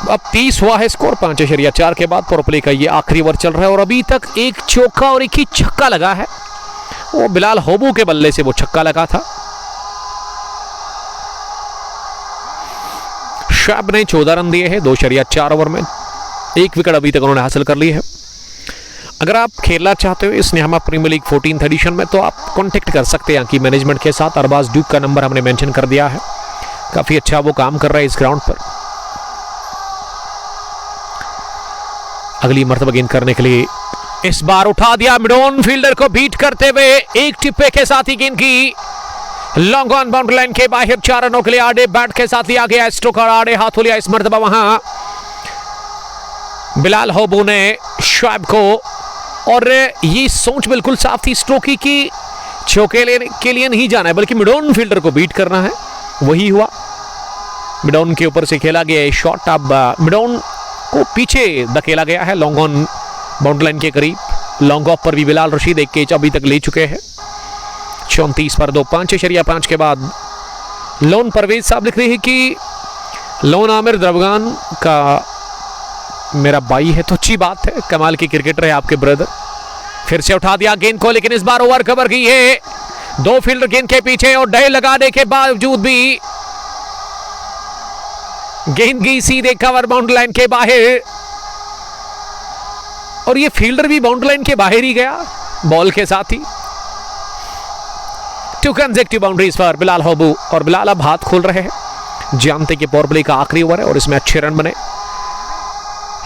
अब 30 हुआ है स्कोर। 5.4 के बाद पावर प्ले का ये आखिरी ओवर चल रहा है और अभी तक एक चौका और एक ही छक्का लगा है। वो बिलाल होबू के बल्ले से वो छक्का लगा था। शोएब ने 14 रन दिए हैं 2.4 ओवर में, 1 विकेट अभी तक उन्होंने हासिल कर ली है। अगर आप खेलना चाहते हो इस निहमा प्रीमियर लीग 14th एडिशन में, तो आप कांटेक्ट कर सकते हैं कि मैनेजमेंट के साथ। अरबाज ड्यूक का नंबर हमने मेंशन कर दिया है, काफ़ी अच्छा वो काम कर रहा है इस ग्राउंड पर। अगली मर्तबा गेंद करने के लिए इस बार उठा दिया मिडॉन फील्डर को बीट करते हुए, एक टिप्पे के साथ ही गेंद की लॉन्ग ऑन बाउंड्री लाइन के बाहर। 4 रनों के लिए आड़े बैट के साथ लिया गया स्ट्रोक और आड़े हाथों लिया इस मर्तबा वहां बिलाल होबू ने शोएब को। और ये सोच बिल्कुल साफ थी स्ट्रोकी की, चौके के लिए नहीं जाना है बल्कि मिडॉन फील्डर को बीट करना है। वही हुआ, मिडॉन के ऊपर से खेला गया शॉट। अब मिडॉन को पीछे धकेला गया है लॉन्ग ऑन बाउंड्री लाइन के करीब। लॉन्ग ऑफ पर भी बिलाल रशीद एक कैच अभी तक ले चुके हैं। 34 पर 2, 5.5 के बाद लोन परवेज साहब लिख रहे हैं कि लोन आमिर दरबगान का मेरा भाई है, तो अच्छी बात है, कमाल की क्रिकेटर है आपके ब्रदर। फिर से उठा दिया गेंद को, लेकिन इस बार ओवर कवर की है। 2 फील्डर गेंद के पीछे और डहे लगाने के बावजूद भी गेंद गई सीधे कवर बाउंड्री लाइन के बाहर, और ये फील्डर भी बाउंड्री लाइन के बाहर ही गया बॉल के साथ ही। 2 कंसेक्यूटिव बाउंड्रीज पर बिलाल हब्बू, और बिलाल अब हाथ खोल रहे हैं, जानते कि पावर प्ले का आखिरी ओवर है और इसमें अच्छे रन बने।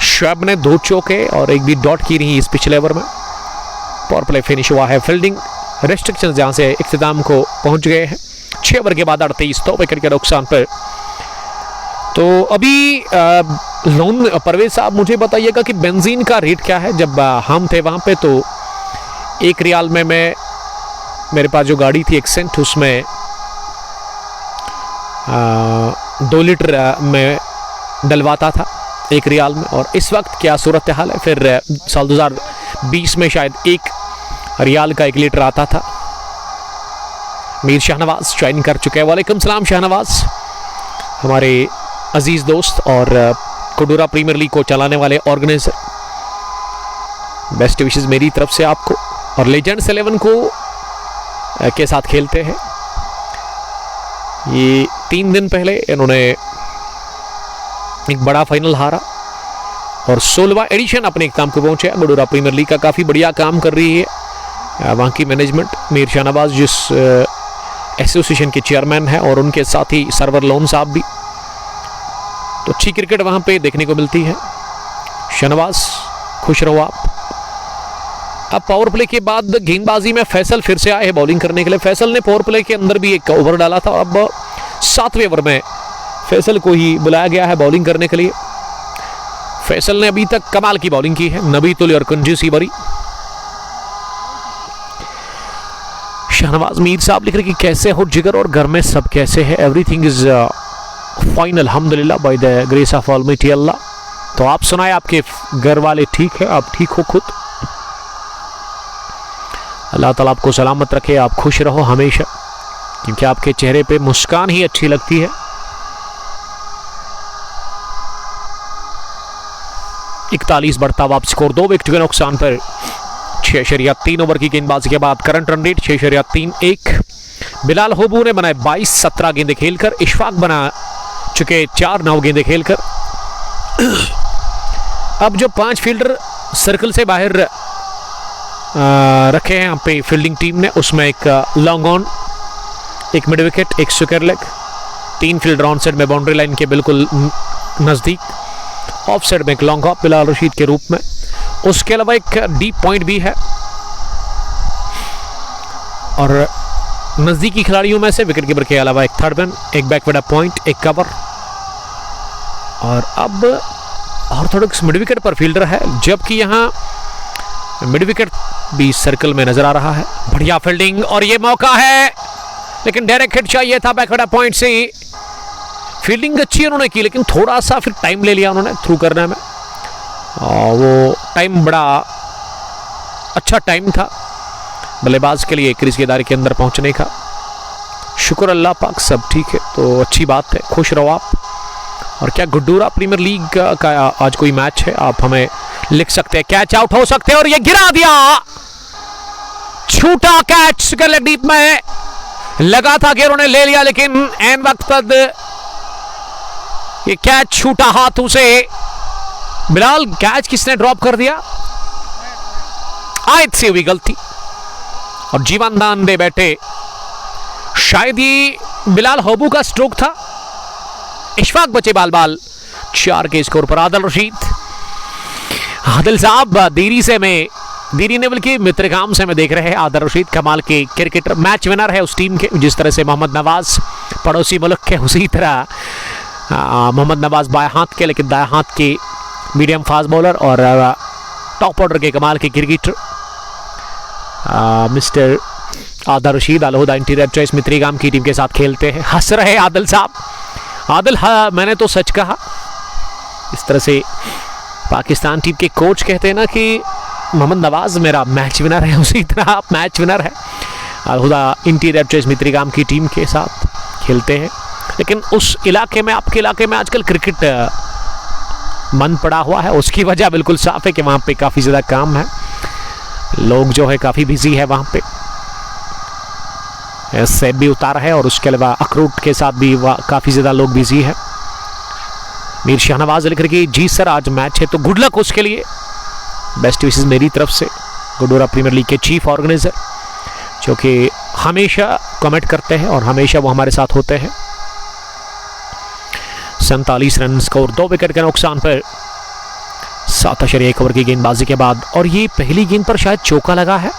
शोएब ने 2 चौके और एक भी डॉट की नहीं इस पिछले ओवर में। पावर प्ले फिनिश हुआ है। फील्डिंग रेस्ट्रिक्शन जहां से इख्तिताम को पहुंच गए हैं 6 ओवर के बाद 38 विकेट के नुकसान पर। तो अभी लोन परवेज साहब मुझे बताइएगा कि बेंजीन का रेट क्या है। जब हम थे वहां पे तो 1 रियाल में मेरे पास जो गाड़ी थी एक्सेंट, उसमें 2 लीटर में डलवाता था 1 रियाल में, और इस वक्त क्या सूरत हाल है। फिर साल 2020 में शायद 1 रियाल का 1 लीटर आता था। मीर शाहनवाज ज्वाइन कर चुके हैं। वालेकुम सलाम शाहनवाज, हमारे अजीज दोस्त और कोडोरा प्रीमियर लीग को चलाने वाले ऑर्गेनाइजर। बेस्ट विशेस मेरी तरफ से आपको, और लेजेंड्स 11 को के साथ खेलते हैं। ये 3 दिन पहले इन्होंने एक बड़ा फाइनल हारा और 16वां एडिशन अपने इख्तिताम को पहुंचे। कोडोरा प्रीमियर लीग का काफ़ी बढ़िया काम कर रही है वहाँ की मैनेजमेंट। मीर शाहनवाज जिस एसोसिएशन के चेयरमैन हैं, और उनके साथ ही सरवर लोन साहब भी, तो अच्छी क्रिकेट वहाँ पे देखने को मिलती है। शाहनवाज खुश रहो आप। अब पावर प्ले के बाद गेंदबाजी में फैसल फिर से आए हैं बॉलिंग करने के लिए। फैसल ने पावर प्ले के अंदर भी एक ओवर डाला था, और अब 7वें ओवर में फैसल को ही बुलाया गया है बॉलिंग करने के लिए। फैसल ने अभी तक कमाल की बॉलिंग की है, नबी तुली और कंजूसी भरी। शाहनवाज मीर साहब लिख रहे कि कैसे हो जिगर और घर में सब कैसे है। एवरीथिंग इज फाइन अल्हम्दुलिल्लाह by the grace of almighty Allah. तो आप सुनाए, आपके घर वाले ठीक है, आप ठीक हो खुद? अल्लाह ताला आपको सलामत रखे, आप खुश रहो हमेशा, क्योंकि आपके चेहरे पे मुस्कान ही अच्छी लगती है। 41 बढ़ता हुआ स्कोर 2 विकेट के नुकसान पर। 6.3 ओवर की गेंदबाजी के बाद करंट रन रेट 6.31। बिलाल हब्बू ने बनाए 22-17 गेंदे खेलकर। इशफाक बना चुके 4-9 गेंदे खेलकर। अब जो 5 फील्डर सर्कल से बाहर रखे हैं यहाँ पे फील्डिंग टीम ने, उसमें एक लॉन्ग ऑन, एक मिड विकेट, एक square leg, 3 fielder on side में बाउंड्री लाइन के बिल्कुल नजदीक, ऑफ साइड में एक लॉन्ग ऑफ बिलाल रशीद के रूप में। उसके अलावा एक डीप पॉइंट भी है, और नजदीकी खिलाड़ियों में से विकेट कीपर के अलावा एक थर्ड मैन, एक बैकवर्ड पॉइंट, एक कवर, और अब ऑर्थोडॉक्स मिड विकेट पर फील्डर है, जबकि यहाँ मिड विकेट भी सर्कल में नजर आ रहा है। बढ़िया फील्डिंग, और ये मौका है, लेकिन डायरेक्ट हिट चाहिए था बैकवर्ड पॉइंट से। फील्डिंग अच्छी उन्होंने की, लेकिन थोड़ा सा फिर टाइम ले लिया उन्होंने थ्रू करने में, और वो टाइम बड़ा अच्छा टाइम था बल्लेबाज के लिए क्रीज के दायरे के अंदर पहुंचने का। शुक्र अल्लाह पाक सब ठीक है, तो अच्छी बात है, खुश रहो आप। और क्या गुड्डूरा प्रीमियर लीग का आज कोई मैच है, आप हमें लिख सकते हैं। कैच आउट हो सकते हैं, और ये गिरा दिया, छूटा कैच कर लेग डीप में लगा था, गेरों ने ले लिया, लेकिन एन वक्त पर ये कैच छूटा हाथों से। बिलाल, कैच किसने ड्रॉप कर दिया? आयत से हुई गलती, और जीवन दान दे बैठे। शायद ये बिलाल हब्बू का स्ट्रोक था। इशफाक बचे बाल बाल 4 के स्कोर पर। आदिल रशीद, आदिल साहब देरी ने बल्कि मित्रगाम से मैं देख रहे हैं। आदिल रशीद कमाल के क्रिकेटर, मैच विनर है उस टीम के, जिस तरह से मोहम्मद नवाज पड़ोसी मुल्क के, उसी तरह मोहम्मद नवाज बाएं हाथ के, लेकिन दाएं हाथ के मीडियम फास्ट बॉलर और टॉप ऑर्डर के कमाल के cricketer mister Adil Rashid Alhuda interior choice Mitrigam की टीम के साथ खेलते हैं। हंस रहे आदिल साहब। आदिल, हाँ मैंने तो सच कहा। इस तरह से पाकिस्तान टीम के कोच कहते हैं ना कि मोहम्मद नवाज मेरा मैच विनर है, उसी तरह आप मैच विनर है। अलहुदा इंटीरियर चॉइस मित्रीगाम की टीम के साथ खेलते हैं, लेकिन उस इलाके में, आपके इलाके में आजकल क्रिकेट मन पड़ा हुआ है। उसकी वजह बिल्कुल साफ है कि वहाँ पे काफ़ी ज़्यादा काम है, लोग जो है काफ़ी बिजी है वहाँ पे। सेब भी उतारा है, और उसके अलावा अखरोट के साथ भी काफ़ी ज़्यादा लोग बिजी है। मीर शाहनवाज लिख रही जी सर आज मैच है तो गुड लक उसके लिए, बेस्ट विशेस मेरी तरफ से। गुडोरा प्रीमियर लीग के चीफ ऑर्गेनाइजर जो कि हमेशा कमेंट करते हैं और हमेशा वो हमारे साथ होते हैं। 47 रन स्कोर, 2 विकेट के नुकसान पर 7.1 ओवर की गेंदबाजी के बाद। और ये पहली गेंद पर शायद चौका लगा है,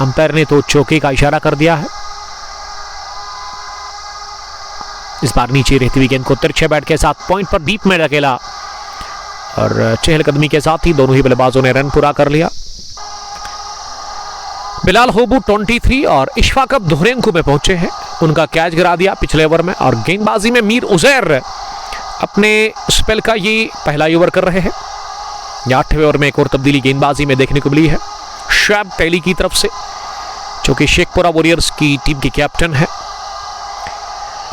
अंपायर ने तो चौके का इशारा कर दिया है। इस बार नीचे रहती हुई गेंद को तिरछे बैट के साथ पॉइंट पर डीप में धकेला और चहलकदमी के साथ ही दोनों ही बल्लेबाजों ने रन पूरा कर लिया। बिलाल होबू 23 और इशफाक अब दोहरे अंकों में पहुंचे हैं, उनका कैच गिरा दिया पिछले ओवर में। और गेंदबाजी में मीर उजैर अपने स्पेल का ये पहला ओवर कर रहे हैं। 8वें ओवर में एक और तब्दीली गेंदबाजी में देखने को मिली है शैब टेली की तरफ से, जो कि शेखपुरा वॉरियर्स की टीम के कैप्टन है।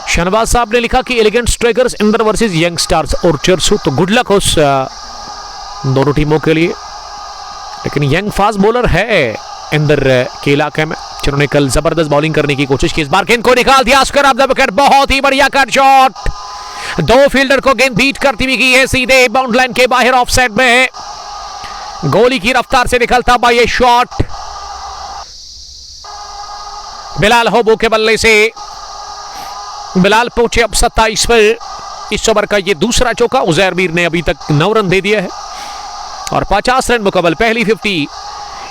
शहनवाज साहब ने लिखा कि elegant strikers Inder versus young stars और चर्सू, तो गुड लक उस दोनों टीमों के लिए। लेकिन यंग फास्ट बॉलर है इंदर के इलाके में, जिन्होंने कल जबरदस्त बॉलिंग करने की कोशिश की। इस बार गेंद को निकाल दिया ऑस्कर ऑफ द विकेट, बहुत ही बढ़िया कट शॉट। 2 फील्डर को गेंद बीट करती हुई की है सीधे बाउंड लाइन के बाहर ऑफ साइड में। गोली की रफ्तार से निकलता हुआ ये शॉट बिलाल होबो के बल्ले से। बिलाल पहुंचे अब 27 पर। इस ओवर का ये दूसरा चौका। उजैर मीर ने अभी तक 9 रन दे दिए हैं और 50 रन मुकम्मल, पहली 50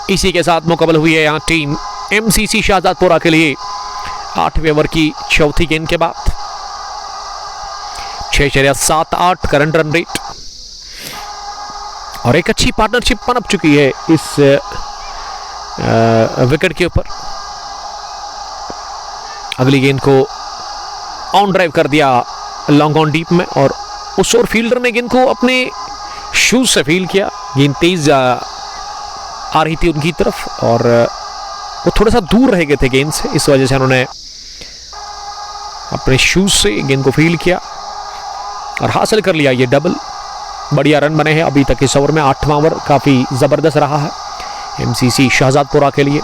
इसी के साथ मुकम्मल हुई है यहाँ टीम एमसीसी शाहजादपुरा के लिए 8वें ओवर की चौथी गेंद के बाद। 6.78 करंट रन रेट और एक अच्छी पार्टनरशिप पनप चुकी है इस विकेट के ऊपर। अगली गेंद को ऑन ड्राइव कर दिया लॉन्ग ऑन डीप में और उस और फील्डर ने गेंद को अपने शूज से फील किया। गेंद तेज आ रही थी उनकी तरफ और वो थोड़ा सा दूर रह गए थे गेंद से, इस वजह से उन्होंने अपने शूज से गेंद को फील किया और हासिल कर लिया ये डबल। बढ़िया रन बने हैं अभी तक इस ओवर में। 8वां ओवर काफ़ी ज़बरदस्त रहा है एमसीसी शाहजादपुरा के लिए।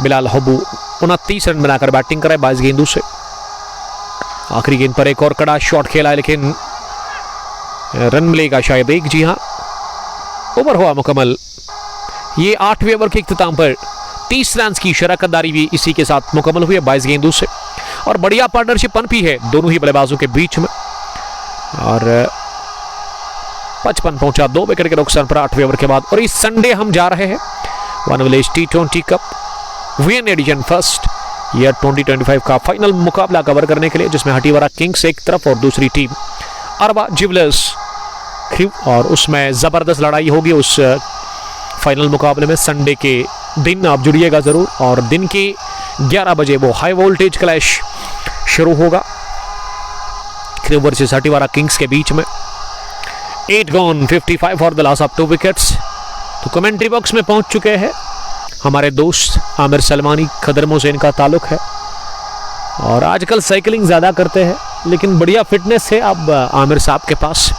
बिलाल होबू 29 रन बनाकर बैटिंग कराए 22 गेंदों से। आखिरी गेंद पर एक और कड़ा शॉट खेला है लेकिन रन मिलेगा शायद एक। जी हाँ, ओवर हुआ मुकम्मल। ये 8वें ओवर के इख्तिताम पर 30 रन की शराकतदारी भी इसी के साथ मुकम्मल हुई है 22 गेंदों से और बढ़िया पार्टनरशिप पनपी है दोनों ही बल्लेबाजों के बीच में। और 55 पहुंचा 2 विकेट के नुकसान पर 8वें ओवर के बाद। और इस संडे हम जा रहे हैं वन विलेज T20 कप वीएन एडिशन फर्स्ट ईयर 2025 का फाइनल मुकाबला कवर करने के लिए, जिसमें हटीवारा किंग्स एक तरफ और दूसरी टीम अरबा ज्वेलर्स क्रू, और उसमें ज़बरदस्त लड़ाई होगी उस फाइनल मुकाबले में। संडे के दिन आप जुड़िएगा ज़रूर और दिन के 11 बजे वो हाई वोल्टेज क्लैश शुरू होगा क्रू वर्सेस हटीवारा किंग्स के बीच में। 8 gone 55 for the loss of 2 wickets. तो कमेंट्री बॉक्स में पहुंच चुके हैं हमारे दोस्त आमिर सलमानी, खदरमों से इनका ताल्लुक है और आजकल साइकिलिंग ज़्यादा करते हैं लेकिन बढ़िया फिटनेस है अब आमिर साहब के पास।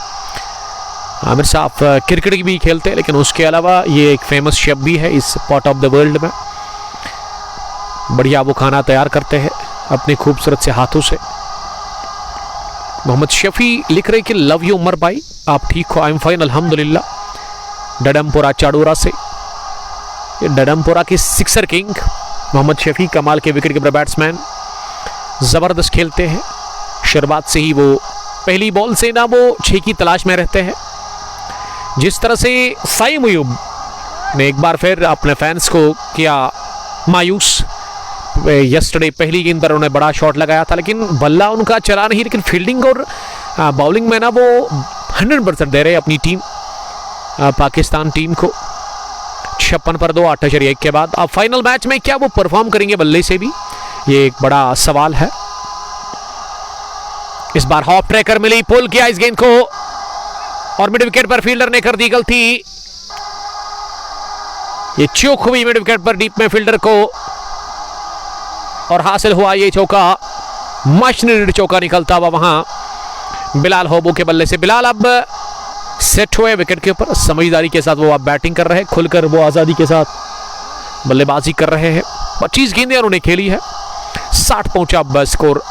आमिर साहब क्रिकेट भी खेलते हैं लेकिन उसके अलावा ये एक फेमस शेफ भी है इस पार्ट ऑफ द वर्ल्ड में। बढ़िया वो खाना तैयार करते हैं अपने खूबसूरत से हाथों से। मोहम्मद शफी लिख रहे कि लव यू उमर भाई, आप ठीक हो? आई एम फाइन अल्हम्दुलिल्लाह। डडमपुरा चाडोरा से, ये डडमपुरा के सिक्सर किंग मोहम्मद शफी कमाल के विकेट कीपर बैट्समैन, ज़बरदस्त खेलते हैं। शुरुआत से ही वो पहली बॉल से ना वो 6 की तलाश में रहते हैं। जिस तरह से साई मुयूब ने एक बार फिर अपने फैंस को किया मायूस। यस्टरडे पहली गेंद पर उन्होंने बड़ा शॉट लगाया था लेकिन बल्ला उनका चला नहीं, लेकिन फील्डिंग और बॉलिंग में ना वो 100% दे रहे अपनी टीम पाकिस्तान टीम को। 56 पर 2 8.1 के बाद अब फाइनल मैच में क्या वो परफॉर्म करेंगे बल्ले से भी, ये एक बड़ा सवाल है। इस बार हॉफ ट्रैकर मिली, पुल किया इस गेंद को और मिड विकेट पर फील्डर ने कर दी गलती। ये चूक हुई मिड विकेट पर डीप में फील्डर को और हासिल हुआ ये चौका। मच नीडेड चौका निकलता हुआ वहां बिलाल होबो के बल्ले से। बिलाल अब सेट हुए विकेट के ऊपर, समझदारी के साथ वो अब बैटिंग कर रहे हैं, खुलकर वो आज़ादी के साथ बल्लेबाजी कर रहे हैं। 25 गेंदें उन्होंने खेली है, 60 पहुंचा अब स्कोर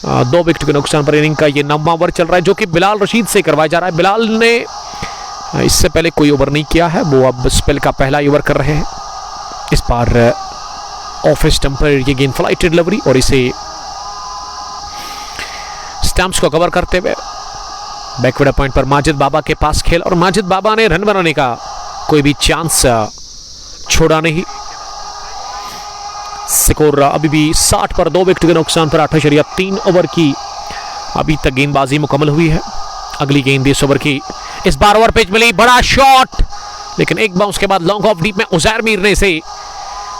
2 विकेट के नुकसान पर इनिंग का ये 9वां ओवर चल रहा है, जो कि बिलाल रशीद से करवाया जा रहा है। बिलाल ने इससे पहले कोई ओवर नहीं किया है, वो अब स्पेल का पहला ओवर कर रहे हैं। इस बार ऑफ स्टंप पर ये गेंद फ्लाइट डिलीवरी और इसे स्टंप्स को कवर करते हुए बैकवर्ड पॉइंट पर माजिद बाबा के पास खेल, और माजिद बाबा ने रन बनाने का कोई भी चांस छोड़ा नहीं। स्कोर अभी भी 60 पर 2 विकेट के नुकसान पर 8.3 ओवर की अभी तक गेंदबाजी मुकम्मल हुई है। अगली गेंद इस ओवर की इस बार ओवर पिच मिली, बड़ा शॉट, लेकिन एक बाउंस के बाद लॉन्ग ऑफ डीप में उजैर मीर ने इसे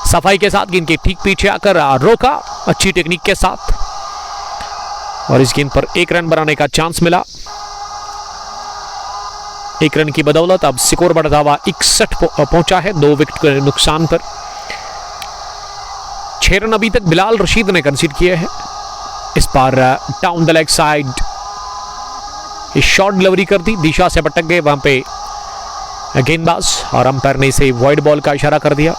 सफाई के साथ गेंद के ठीक पीछे आकर रोका, अच्छी टेक्निक के साथ, और इस गेंद पर 1 रन बनाने का चांस मिला। 1 रन की बदौलत अब स्कोर बढ़ता हुआ 61 पहुंचा है 2 विकेट के नुकसान पर। 6 रन अभी तक बिलाल रशीद ने कंसीड किए हैं। इस बार down the leg side short delivery कर दी, दिशा से भटक गए वहां पे गेंदबाज, और अंपायर ने इसे वाइड बॉल का इशारा कर दिया।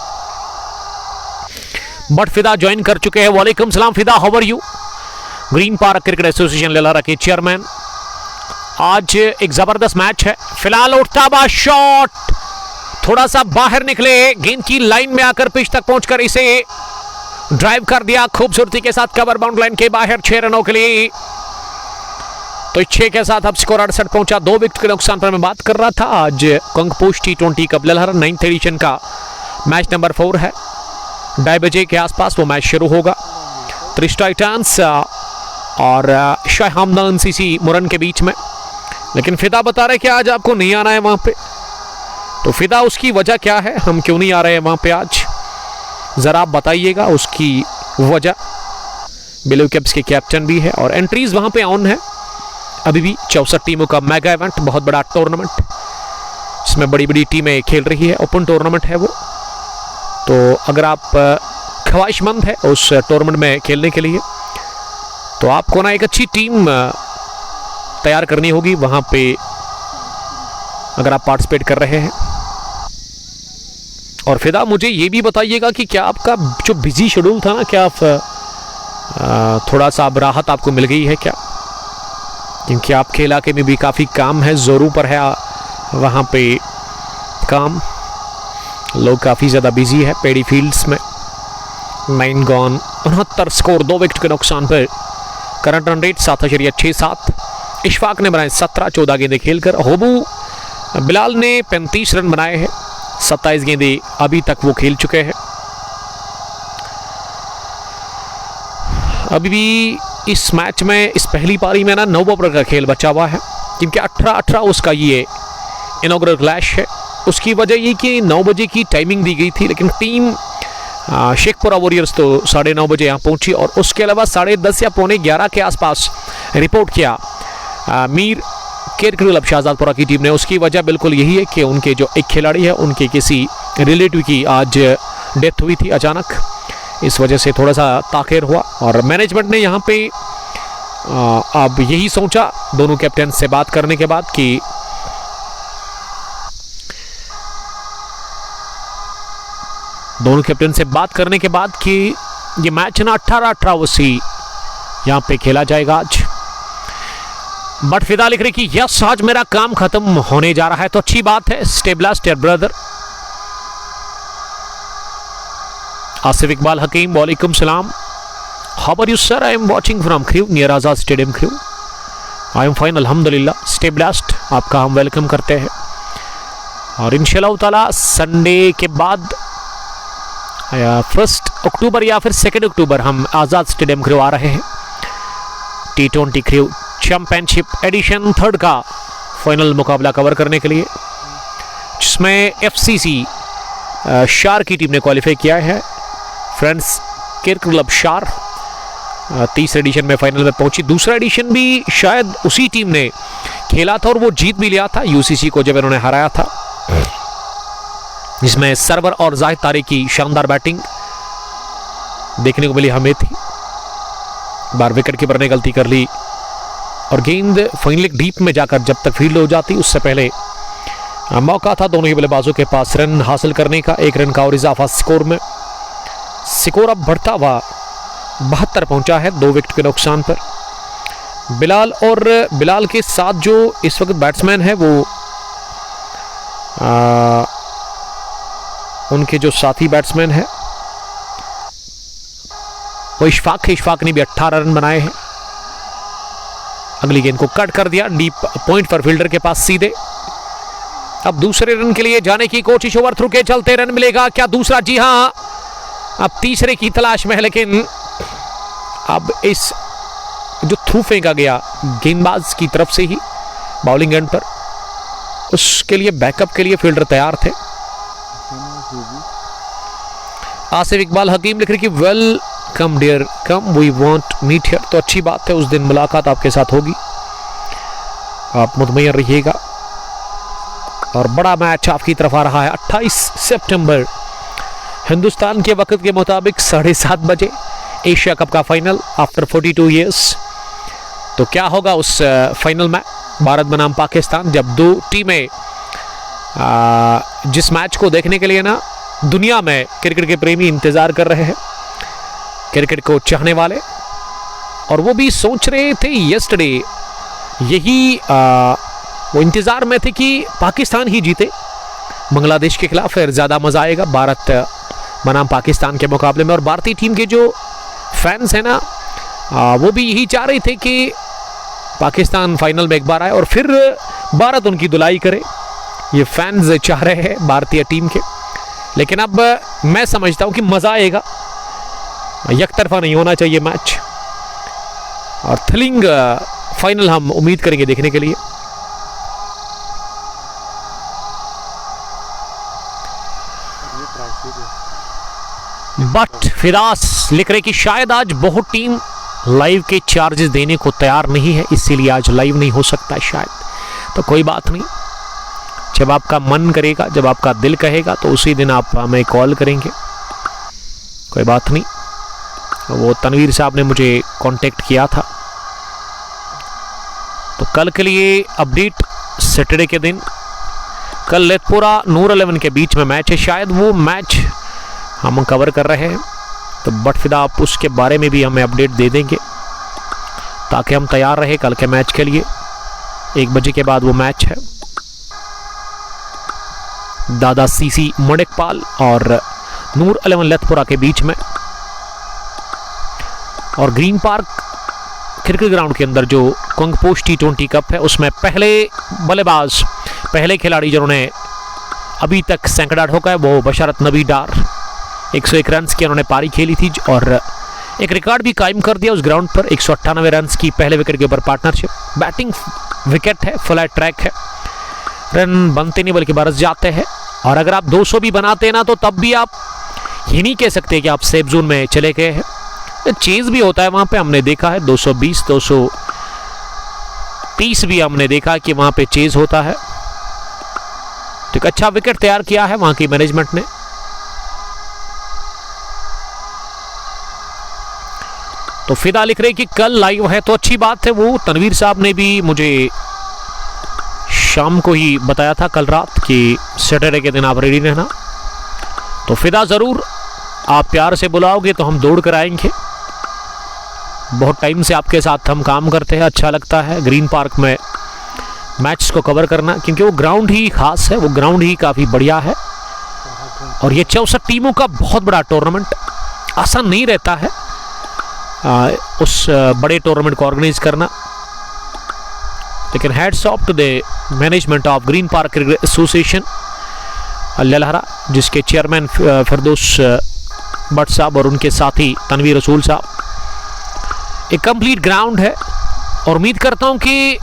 बट फिदा ज्वाइन कर चुके हैं। वालेकुम सलाम Fida, how are you? Green park cricket association Lelara के चेयरमैन। आज एक जबरदस्त मैच है। फिलहाल उठता हुआ शॉट थोड़ा सा बाहर निकले, गेंद की लाइन में आकर पिच तक पहुंचकर इसे ड्राइव कर दिया खूबसूरती के साथ कवर बाउंड लाइन के बाहर 6 रनों के लिए। तो 6 के साथ अब स्कोर 68 पहुंचा। 2 विकेट के नुकसान पर मैं बात कर रहा था। आज कंगपोश T20 कप लेलारा 9th एडिशन का मैच नंबर 4 है। 2:30 बजे के आसपास वो मैच शुरू होगा। त्रिश टाइटंस और शाह हमदन सीसी मुरन के बीच में। लेकिन फिदा बता रहे कि आज आपको नहीं आना है वहां पे, तो फिदा उसकी वजह क्या है, हम क्यों नहीं आ रहे हैं वहां पे आज, जरा आप बताइएगा उसकी वजह। ब्लू कैप्स के कैप्टन भी है और एंट्रीज वहां पे ऑन है। अभी भी 64 टीमों का मेगा इवेंट, बहुत बड़ा टूर्नामेंट, इसमें बड़ी बड़ी टीमें खेल रही है। ओपन टूर्नामेंट है वो, तो अगर आप ख्वाहिशमंद है उस टूर्नामेंट में खेलने के लिए, तो आपको ना एक अच्छी टीम तैयार करनी होगी वहां पे अगर आप पार्टिसिपेट कर रहे हैं। और फिदा मुझे ये भी बताइएगा कि क्या आपका जो बिजी शेड्यूल था ना, क्या आप थोड़ा सा अब राहत आपको मिल गई है क्या? क्योंकि आपके इलाके में भी काफ़ी काम है, जोरों पर है वहाँ पे काम, लोग काफ़ी ज़्यादा बिजी है पेडी फील्ड्स में। 9 गॉन 69 स्कोर 2 विकेट के नुकसान पर। Current run rate 7.67। इशफाक ने बनाए 17, 14 गेंदें खेलकर। होबू बिलाल ने 35 रन बनाए हैं, 27 गेंदें अभी तक वो खेल चुके हैं। अभी भी इस मैच में इस पहली पारी में ना 9 ओवर का खेल बचा हुआ है, क्योंकि 18-18 उसका ये इनॉग्रल क्लैश है। उसकी वजह ये कि 9 बजे की टाइमिंग दी गई थी, लेकिन टीम शेखपुरा वॉरियर्स तो 9:30 बजे यहाँ पहुंची, और उसके अलावा 10:30 या 11:15 के आसपास रिपोर्ट किया मीर क्रिकेट क्लब शाहजादपुरा की टीम ने। उसकी वजह बिल्कुल यही है कि उनके जो एक खिलाड़ी है उनके किसी रिलेटिव की आज डेथ हुई थी अचानक, इस वजह से थोड़ा सा ताख़िर हुआ। और मैनेजमेंट ने यहाँ पे अब यही सोचा दोनों कैप्टन से बात करने के बाद कि ये मैच ना 18-18 उसी यहाँ पे खेला जाएगा आज। बट फिदा लिख रही कि यस आज मेरा काम खत्म होने जा रहा है, तो अच्छी बात है। स्टेबलास्ट ब्रदर आसिफ इकबाल हकीम, वालेकुम सलाम, how are you sir? I am watching from क्रू नियर आजाद स्टेडियम क्रू। आई एम फाइन अल्हम्दुलिल्लाह। स्टेबलास्ट आपका हम वेलकम करते हैं, और इंशाल्लाह ताला संडे के बाद 1 अक्टूबर या फिर 2 अक्टूबर हम आजाद स्टेडियम क्रू आ रहे हैं। T20 क्रू चैंपियनशिप एडिशन 3 का फाइनल मुकाबला कवर करने के लिए, जिसमें FCC शार की टीम ने क्वालिफाई किया है। फ्रेंड्स क्रिकेट क्लब शार 3रे एडिशन में फाइनल में पहुंची। 2रा एडिशन भी शायद उसी टीम ने खेला था और वो जीत भी लिया था UCC को जब इन्होंने हराया था, जिसमें सरवर और जाहिद तारिक की शानदार बैटिंग देखने को मिली हमें थी। बार विकेट कीपर ने गलती कर ली और गेंद फाइनली डीप में जाकर जब तक फील्ड हो जाती उससे पहले मौका था दोनों ही बल्लेबाजों के पास रन हासिल करने का। 1 रन का और इजाफा स्कोर में। स्कोर अब बढ़ता हुआ 72 पहुंचा है 2 विकेट के नुकसान पर। बिलाल और बिलाल के साथ जो इस वक्त बैट्समैन है वो उनके जो साथी बैट्समैन है वो इशफाक है। इशफाक ने भी 18 रन बनाए हैं। अगली गेंद को कट कर दिया, डीप पॉइंट पर फील्डर के पास सीधे। अब दूसरे रन के लिए जाने की कोशिश, ओवर थ्रू के चलते रन मिलेगा क्या दूसरा? जी हां, अब तीसरे की तलाश में है, लेकिन अब इस जो थ्रू फेंका गया गेंदबाज की तरफ से ही बॉलिंग एंड पर, उसके लिए बैकअप के लिए फील्डर तैयार थे। आसिफ इकबाल हकीम लिख रहे कि welcome dear come we want meet here. तो अच्छी बात है, उस दिन मुलाकात आपके साथ होगी, आप मुतमईन रहिएगा। और बड़ा मैच आपकी तरफ आ रहा है 28 सितंबर हिंदुस्तान के वक्त के मुताबिक 7:30 बजे एशिया कप का फाइनल आफ्टर 42 ईयर्स। तो क्या होगा उस फाइनल में? भारत बनाम पाकिस्तान, जब दो टीमें जिस मैच को देखने के लिए ना दुनिया में क्रिकेट के प्रेमी इंतजार कर रहे हैं, क्रिकेट को चाहने वाले, और वो भी सोच रहे थे यस्टरडे, यही वो इंतजार में थे कि पाकिस्तान ही जीते बांग्लादेश के खिलाफ, फिर ज़्यादा मज़ा आएगा भारत बनाम पाकिस्तान के मुकाबले में। और भारतीय टीम के जो फैंस हैं ना वो भी यही चाह रहे थे कि पाकिस्तान फाइनल में एक बार आए और फिर भारत उनकी धुलाई करे। ये फैंस चाह रहे हैं भारतीय टीम के, लेकिन अब मैं समझता हूं कि मज़ा आएगा, एक तरफा नहीं होना चाहिए मैच, और थ्रिलिंग फाइनल हम उम्मीद करेंगे देखने के लिए। बट फिरास लिख रहे कि शायद आज बहुत टीम लाइव के चार्जेस देने को तैयार नहीं है, इसीलिए आज लाइव नहीं हो सकता है शायद। तो कोई बात नहीं, जब आपका मन करेगा, जब आपका दिल कहेगा तो उसी दिन आप हमें कॉल करेंगे, कोई बात नहीं। वो तनवीर साहब ने मुझे कांटेक्ट किया था। तो कल के लिए अपडेट, सैटरडे के दिन कल लेथपुरा नूर 11 के बीच में मैच है, शायद वो मैच हम कवर कर रहे हैं। तो बट फिदा आप उसके बारे में भी हमें अपडेट दे देंगे ताकि हम तैयार रहे कल के मैच के लिए। 1 बजे के बाद वो मैच है, दादा सीसी मणिकपाल और नूर 11 लेथपुरा के बीच में। और ग्रीन पार्क क्रिकेट ग्राउंड के अंदर जो कंगपोश T20 कप है, उसमें पहले बल्लेबाज, पहले खिलाड़ी जिन्होंने अभी तक सैकड़ा ठोका है वो बशरत नबी डार, 101 रन की उन्होंने पारी खेली थी और एक रिकॉर्ड भी कायम कर दिया उस ग्राउंड पर, 198 रन की पहले विकेट के ऊपर पार्टनरशिप। बैटिंग विकेट है, फ्लैट ट्रैक है, रन बनते नहीं बल्कि बरस जाते हैं। और अगर आप 200 भी बनाते हैं ना तो तब भी आप ये नहीं कह सकते कि आप सेफ जोन में चले गए हैं, चेज भी होता है वहां पे, हमने देखा है 220 230 भी हमने देखा कि वहां पे चेज होता है। तो एक अच्छा विकेट तैयार किया है वहां की मैनेजमेंट ने। तो फिदा लिख रहे कि कल लाइव है, तो अच्छी बात है। वो तनवीर साहब ने भी मुझे शाम को ही बताया था कल रात कि सैटरडे के दिन आप रेडी रहना। तो फिदा ज़रूर, आप प्यार से बुलाओगे तो हम दौड़ कर आएंगे। बहुत टाइम से आपके साथ हम काम करते हैं, अच्छा लगता है ग्रीन पार्क में मैच को कवर करना, क्योंकि वो ग्राउंड ही खास है, वो ग्राउंड ही काफ़ी बढ़िया है। और ये 64 टीमों का बहुत बड़ा टूर्नामेंट, आसान नहीं रहता है उस बड़े टूर्नामेंट को ऑर्गेनाइज करना। लेकिन hats off to the management of green park cricket association Lalhara, जिसके चेयरमैन फिरदौस भट्ट साहब और उनके साथी तनवीर रसूल साहब। एक कंप्लीट ग्राउंड है और उम्मीद करता हूं कि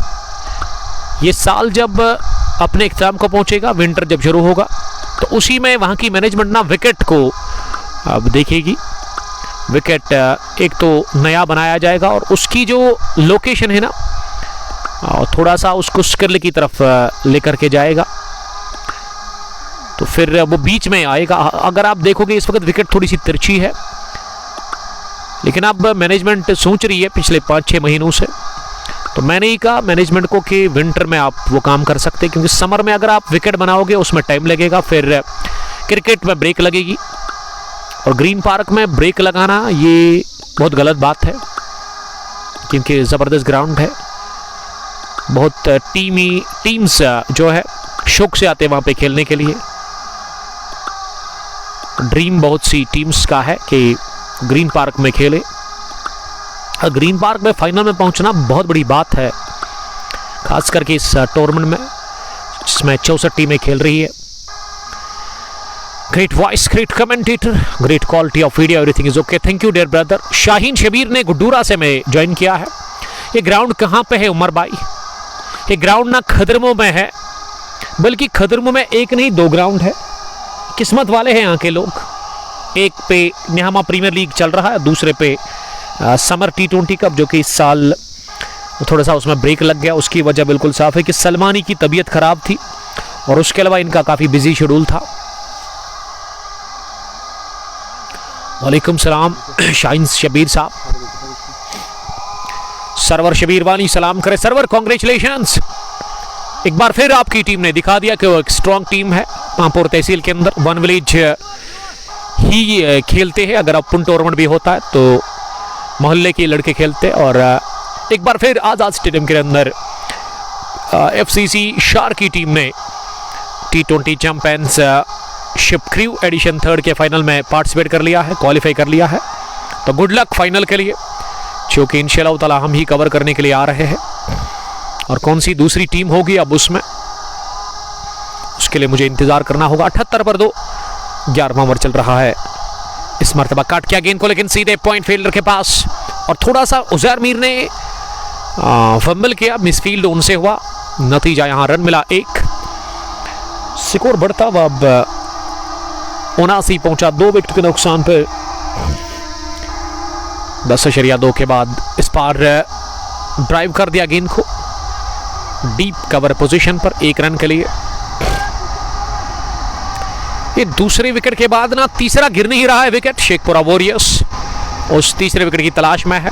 ये साल जब अपने इख्तिताम को पहुंचेगा, विंटर जब शुरू होगा, तो उसी में वहां की मैनेजमेंट ना विकेट को अब देखेगी। विकेट एक तो नया बनाया जाएगा और उसकी जो लोकेशन है ना थोड़ा सा उसको स्किल की तरफ लेकर के जाएगा, तो फिर वो बीच में आएगा। अगर आप देखोगे इस वक्त विकेट थोड़ी सी तिरछी है, लेकिन अब मैनेजमेंट सोच रही है पिछले 5-6 महीनों से, तो मैंने ही कहा मैनेजमेंट को कि विंटर में आप वो काम कर सकते हैं, क्योंकि समर में अगर आप विकेट बनाओगे उसमें टाइम लगेगा, फिर क्रिकेट में ब्रेक लगेगी। और ग्रीन पार्क में ब्रेक लगाना ये बहुत गलत बात है, क्योंकि ज़बरदस्त ग्राउंड है। बहुत टीम्स जो है शौक से आते हैं वहाँ पे खेलने के लिए। ड्रीम बहुत सी टीम्स का है कि ग्रीन पार्क में खेले। ग्रीन पार्क में फाइनल में पहुंचना बहुत बड़ी बात है, खास करके इस टूर्नामेंट में जिसमें 64 टीमें खेल रही है। Great voice, great commentator, great quality of video, everything is okay. Thank you dear brother. Shaheen Shabir ने गुड्डूरा से मैं ज्वाइन किया है। ये ग्राउंड कहाँ पे है उमर भाई? ये ग्राउंड ना खदरमो में है, बल्कि खदरमो में एक नहीं 2 ग्राउंड है। किस्मत वाले हैं यहाँ के लोग। एक पे न्यामा प्रीमियर लीग चल रहा है, दूसरे पे समर T20 कप, जो कि इस साल थोड़ा सा उसमें ब्रेक लग गया। उसकी वजह बिल्कुल साफ है कि सलमानी की तबीयत खराब थी और उसके अलावा इनका काफ़ी बिजी शेड्यूल था। वालेकुम सलाम शाहीन शबीर साहब। सरवर शबीर वाली सलाम करे। सरवर कॉन्ग्रेचुलेशंस, एक बार फिर आपकी टीम ने दिखा दिया कि वो एक स्ट्रॉन्ग टीम है। पांपोर तहसील के अंदर 1 विलेज ही खेलते हैं। अगर ओपन टूर्नामेंट भी होता है तो मोहल्ले के लड़के खेलते हैं। और एक बार फिर आज़ाद स्टेडियम के अंदर FCC शार की टीम ने T20 चैंपियंस क्रू एडिशन 3 के फाइनल में पार्टिसिपेट कर लिया है, क्वालिफाई कर लिया है। तो गुड लक फाइनल के लिए, जो कि इंशाल्लाह ताला हम ही कवर करने के लिए आ रहे हैं। और कौन सी दूसरी टीम होगी अब उसमें, उसके लिए मुझे इंतजार करना होगा। 78 पर 2, 11वां ओवर चल रहा है। इस मरतबा काट किया गेंद को, लेकिन सीधे पॉइंट फील्डर के पास। और थोड़ा सा उजैर मीर ने फंबल किया, मिसफील्ड उनसे हुआ। नतीजा यहाँ रन मिला 1। स्कोर बढ़ता हुआ अब 79 पहुंचा, 2 विकेट के नुकसान पर। 10.2 के बाद इस पार ड्राइव कर दिया गेंद को डीप कवर पोजीशन पर 1 रन के लिए। ये दूसरे विकेट के बाद ना तीसरा गिर नहीं रहा है विकेट। शेखपुरा वॉरियर्स उस तीसरे विकेट की तलाश में है।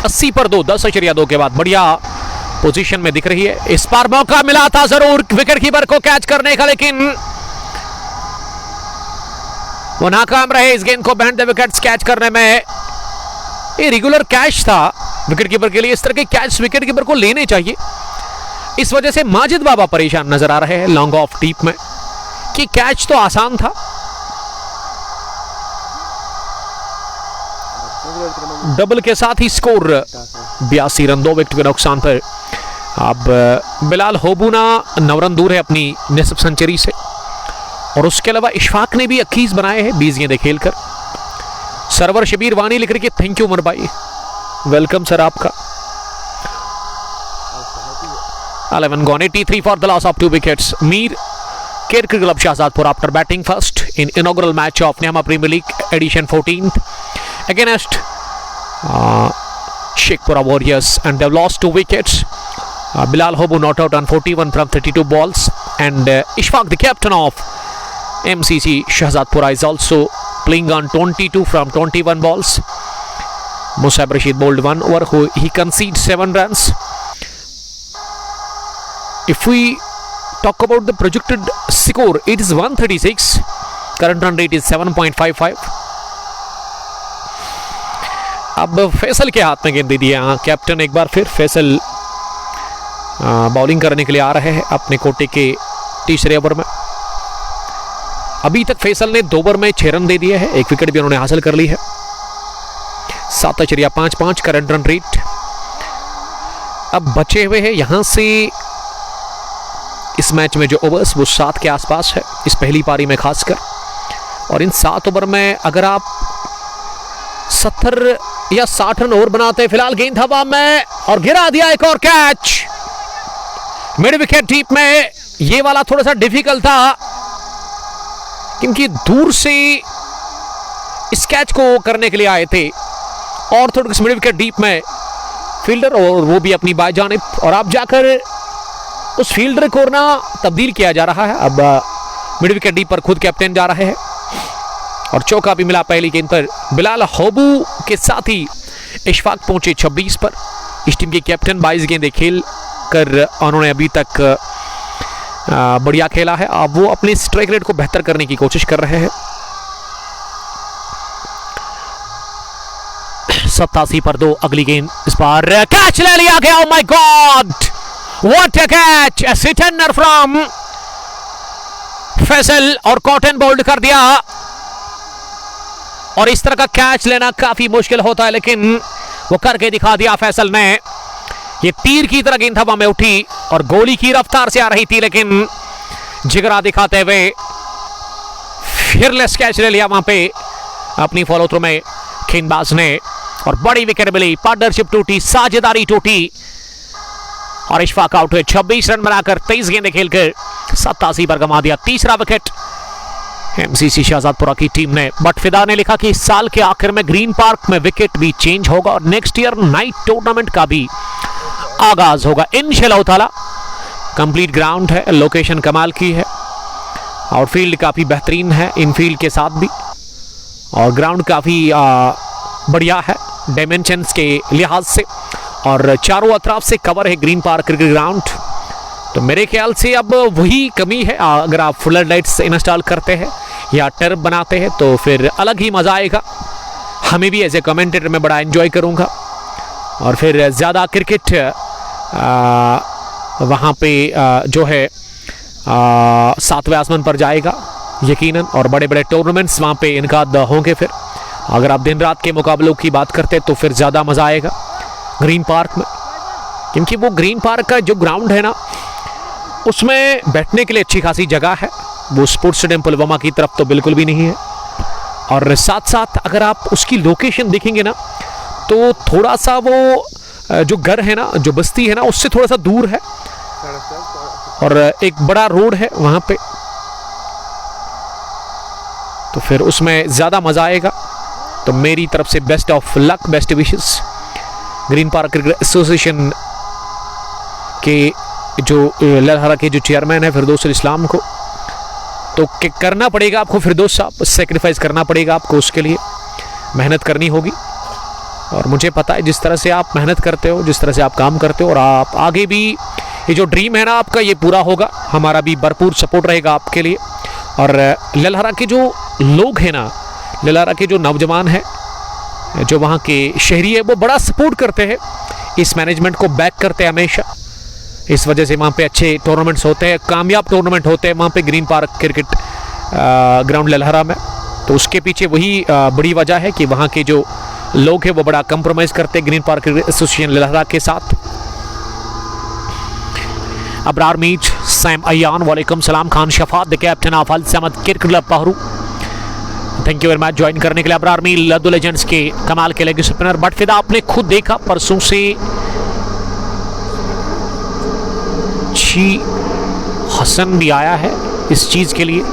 80 पर 2, 10.2 के बाद बढ़िया पोजीशन में दिख रही है। इस बार मौका मिला था जरूर विकेट कीपर को कैच करने का, लेकिन वो नाकाम रहे इस गेंद को बैंड द विकेट्स कैच करने में। ये रेगुलर कैच था विकेट कीपर के लिए। इस तरह के कैच विकेट कीपर को लेने चाहिए। इस वजह से माजिद बाबा परेशान नजर आ रहे हैं लॉन्ग ऑफ डीप में, कि कैच तो आसान था। डबल के साथ ही स्कोर 82 रन, 2 विकेट के नुकसान पर। अब बिलाल होबूना 9 रन दूर है अपनी निसफ सेंचुरी से। और उसके अलावा इशफाक ने भी 21 बनाए हैं 20 गेंदें खेलकर। सरवर शबीर वानी लिख रही है थैंक यू उमर भाई, वेलकम सर आपका। 11 gone, 83 for the loss of 2 wickets. Mir Cricket Club Shahzadpur after batting first in inaugural match of Niama Premier League edition 14th against Shekhpura Warriors, and they've lost 2 wickets. Bilal Hobu not out on 41 from 32 balls, and Ishfaq, the captain of MCC Shahzadpura, is also playing on 22 from 21 balls. Musab Rashid bowled 1 over, he concedes 7 runs. If we talk about the projected score, it is 136. Current run rate is 7.55. अब फैसल के हाथ में गेंद दे दिया। Captain एक बार फिर Faisal bowling करने के लिए आ रहे हैं अपने कोटे के तीसरे ओवर में। अभी तक फैसल ने 2 ओवर में 6 रन दे दिए हैं, 1 विकेट भी उन्होंने हासिल कर ली है। 7.55 करंट रन रेट। अब बचे हुए हैं यहां से इस मैच में जो ओवर्स वो 7 के आसपास है इस पहली पारी में खासकर। और इन 7 ओवर में अगर आप 70 या 60 रन ओवर बनाते, फिलहाल गेंद हवा में और गिरा दिया एक और कैच मिड विकेट डीप में। ये वाला थोड़ा सा डिफिकल्ट था क्योंकि दूर से इस कैच को करने के लिए आए थे और थोड़ा मिड विकेट डीप में फील्डर, और वो भी अपनी बाएं जानिब, और आप जाकर उस फील्डर को ना तब्दील किया जा रहा है। अब मिड विकेट डीप पर खुद कैप्टन जा रहे हैं और चौका भी मिला पहली गेंद पर। बिलाल होबू के साथ ही इशफाक पहुंचे 26 पर। इस टीम के कैप्टन 22 गेंदें खेल कर उन्होंने अभी तक बढ़िया खेला है। अब वो अपने स्ट्राइक रेट को बेहतर करने की कोशिश कर रहे हैं। 87 पर 2। अगली गेंद इस बार कैच ले लिया गया। Oh my god, what a catch, a sitter from Faisal और कॉटन बोल्ड कर दिया। और इस तरह का कैच लेना काफी मुश्किल होता है, लेकिन वो करके दिखा दिया फैसल ने। ये तीर की तरह गेंद हवा में उठी और गोली की रफ्तार से आ रही थी, लेकिन जिगरा दिखाते हुए फियरलेस कैच ले लिया वहां पे अपनी फॉलो थ्रू में गेंदबाज ने। और बड़ी विकेट मिली, पार्टनरशिप टूटी, साझेदारी टूटी और इशफाक आउट हुए। 26 रन बनाकर 23 गेंदें खेलकर 87 पर गंवा दिया। तीसरा विकेट एमसीसी शाहजादपुरा की टीम ने। बट फिदा ने लिखा कि इस साल के आखिर में ग्रीन पार्क में विकेट भी चेंज होगा और नेक्स्ट ईयर नाइट टूर्नामेंट का भी आगाज होगा इंशाल्लाह ताला। कंप्लीट ग्राउंड है, लोकेशन कमाल की है, आउटफील्ड काफी बेहतरीन है इनफील्ड के साथ भी, और ग्राउंड काफी बढ़िया है डायमेंशंस के लिहाज से, और चारों अतराफ से कवर है ग्रीन पार्क क्रिकेट ग्राउंड। तो मेरे ख्याल से अब वही कमी है, अगर आप फ्लड लाइट्स इंस्टॉल करते हैं या टर्फ बनाते हैं तो फिर अलग ही मज़ा आएगा। हमें भी एज ए कमेंटेटर में बड़ा एंजॉय करूँगा और फिर ज़्यादा क्रिकेट वहाँ पे जो है 7वें आसमान पर जाएगा यकीनन, और बड़े बड़े टूर्नामेंट्स वहाँ पे इनकाद होंगे। फिर अगर आप दिन रात के मुकाबलों की बात करते तो फिर ज़्यादा मज़ा आएगा ग्रीन पार्क में, क्योंकि वो ग्रीन पार्क का जो ग्राउंड है ना उसमें बैठने के लिए अच्छी खासी जगह है। वो स्पोर्ट्स स्टेडियम पुलवामा की तरफ तो बिल्कुल भी नहीं है, और साथ साथ अगर आप उसकी लोकेशन देखेंगे ना तो थोड़ा सा वो जो घर है ना, जो बस्ती है ना, उससे थोड़ा सा दूर है और एक बड़ा रोड है वहाँ पे, तो फिर उसमें ज़्यादा मज़ा आएगा। तो मेरी तरफ से best of luck, best wishes green park cricket association के जो ललहरा के जो चेयरमैन है फिरदौस इस्लाम को। तो करना पड़ेगा आपको फिरदौस साहब, सेक्रीफाइस करना पड़ेगा आपको, उसके लिए मेहनत करनी होगी। और मुझे पता है जिस तरह से आप मेहनत करते हो, जिस तरह से आप काम करते हो, और आप आगे भी ये जो ड्रीम है ना आपका ये पूरा होगा। हमारा भी भरपूर सपोर्ट रहेगा आपके लिए। और ललहरा के जो लोग हैं ना, ललहरा के जो नौजवान हैं, जो वहाँ के शहरी है, वो बड़ा सपोर्ट करते हैं, इस मैनेजमेंट को बैक करते हैं हमेशा। इस वजह से वहाँ पे अच्छे टूर्नामेंट्स होते हैं, कामयाब टूर्नामेंट होते हैं वहाँ पे ग्रीन पार्क क्रिकेट ग्राउंड ललहरा में। तो उसके पीछे वही बड़ी वजह है कि वहाँ के जो लोग हैं वो बड़ा कंप्रोमाइज़ करते हैं green park cricket association Lalhara के साथ। अबरार मीर, सैम अयान, वालेकुम सलाम, Khan Shafat the captain of Al Samad cricket club Pahru, thank you very much join करने के लिए। अबरार मीर लद्दू लेजेंड्स के कमाल के लेग स्पिनर। बट फिदा आपने खुद देखा परसों से हसन भी आया है इस चीज के लिए।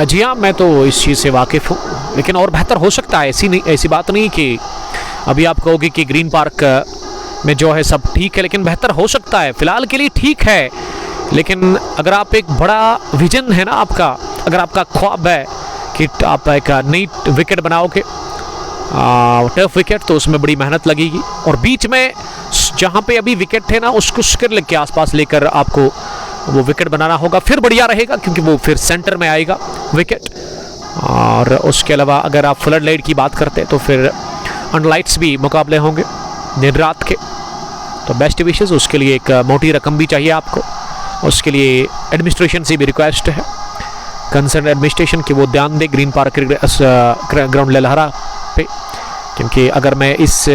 जी हाँ, मैं तो इस चीज से वाकिफ हूँ, लेकिन और बेहतर हो सकता है। ऐसी बात नहीं कि अभी आप कहोगे कि ग्रीन पार्क में जो है सब ठीक है, लेकिन बेहतर हो सकता है। फिलहाल के लिए ठीक है, लेकिन अगर आप एक बड़ा विजन है ना आपका, अगर आपका ख्वाब है कि आप एक नई विकेट बनाओगे, टफ विकेट, तो उसमें बड़ी मेहनत लगेगी। और बीच में जहाँ पे अभी विकेट है ना उसको स्क्वायर के आसपास लेकर आपको वो विकेट बनाना होगा, फिर बढ़िया रहेगा, क्योंकि वो फिर सेंटर में आएगा विकेट। और उसके अलावा अगर आप फ्लड लाइट की बात करते हैं तो फिर अनलाइट्स भी मुकाबले होंगे दिन रात के। तो बेस्ट विशेस, उसके लिए एक मोटी रकम भी चाहिए आपको, उसके लिए एडमिनिस्ट्रेशन से भी रिक्वेस्ट है, कंसर्न एडमिनिस्ट्रेशन की वो ध्यान दे ग्रीन पार्क ग्राउंड ललहरा पे, क्योंकि अगर मैं इस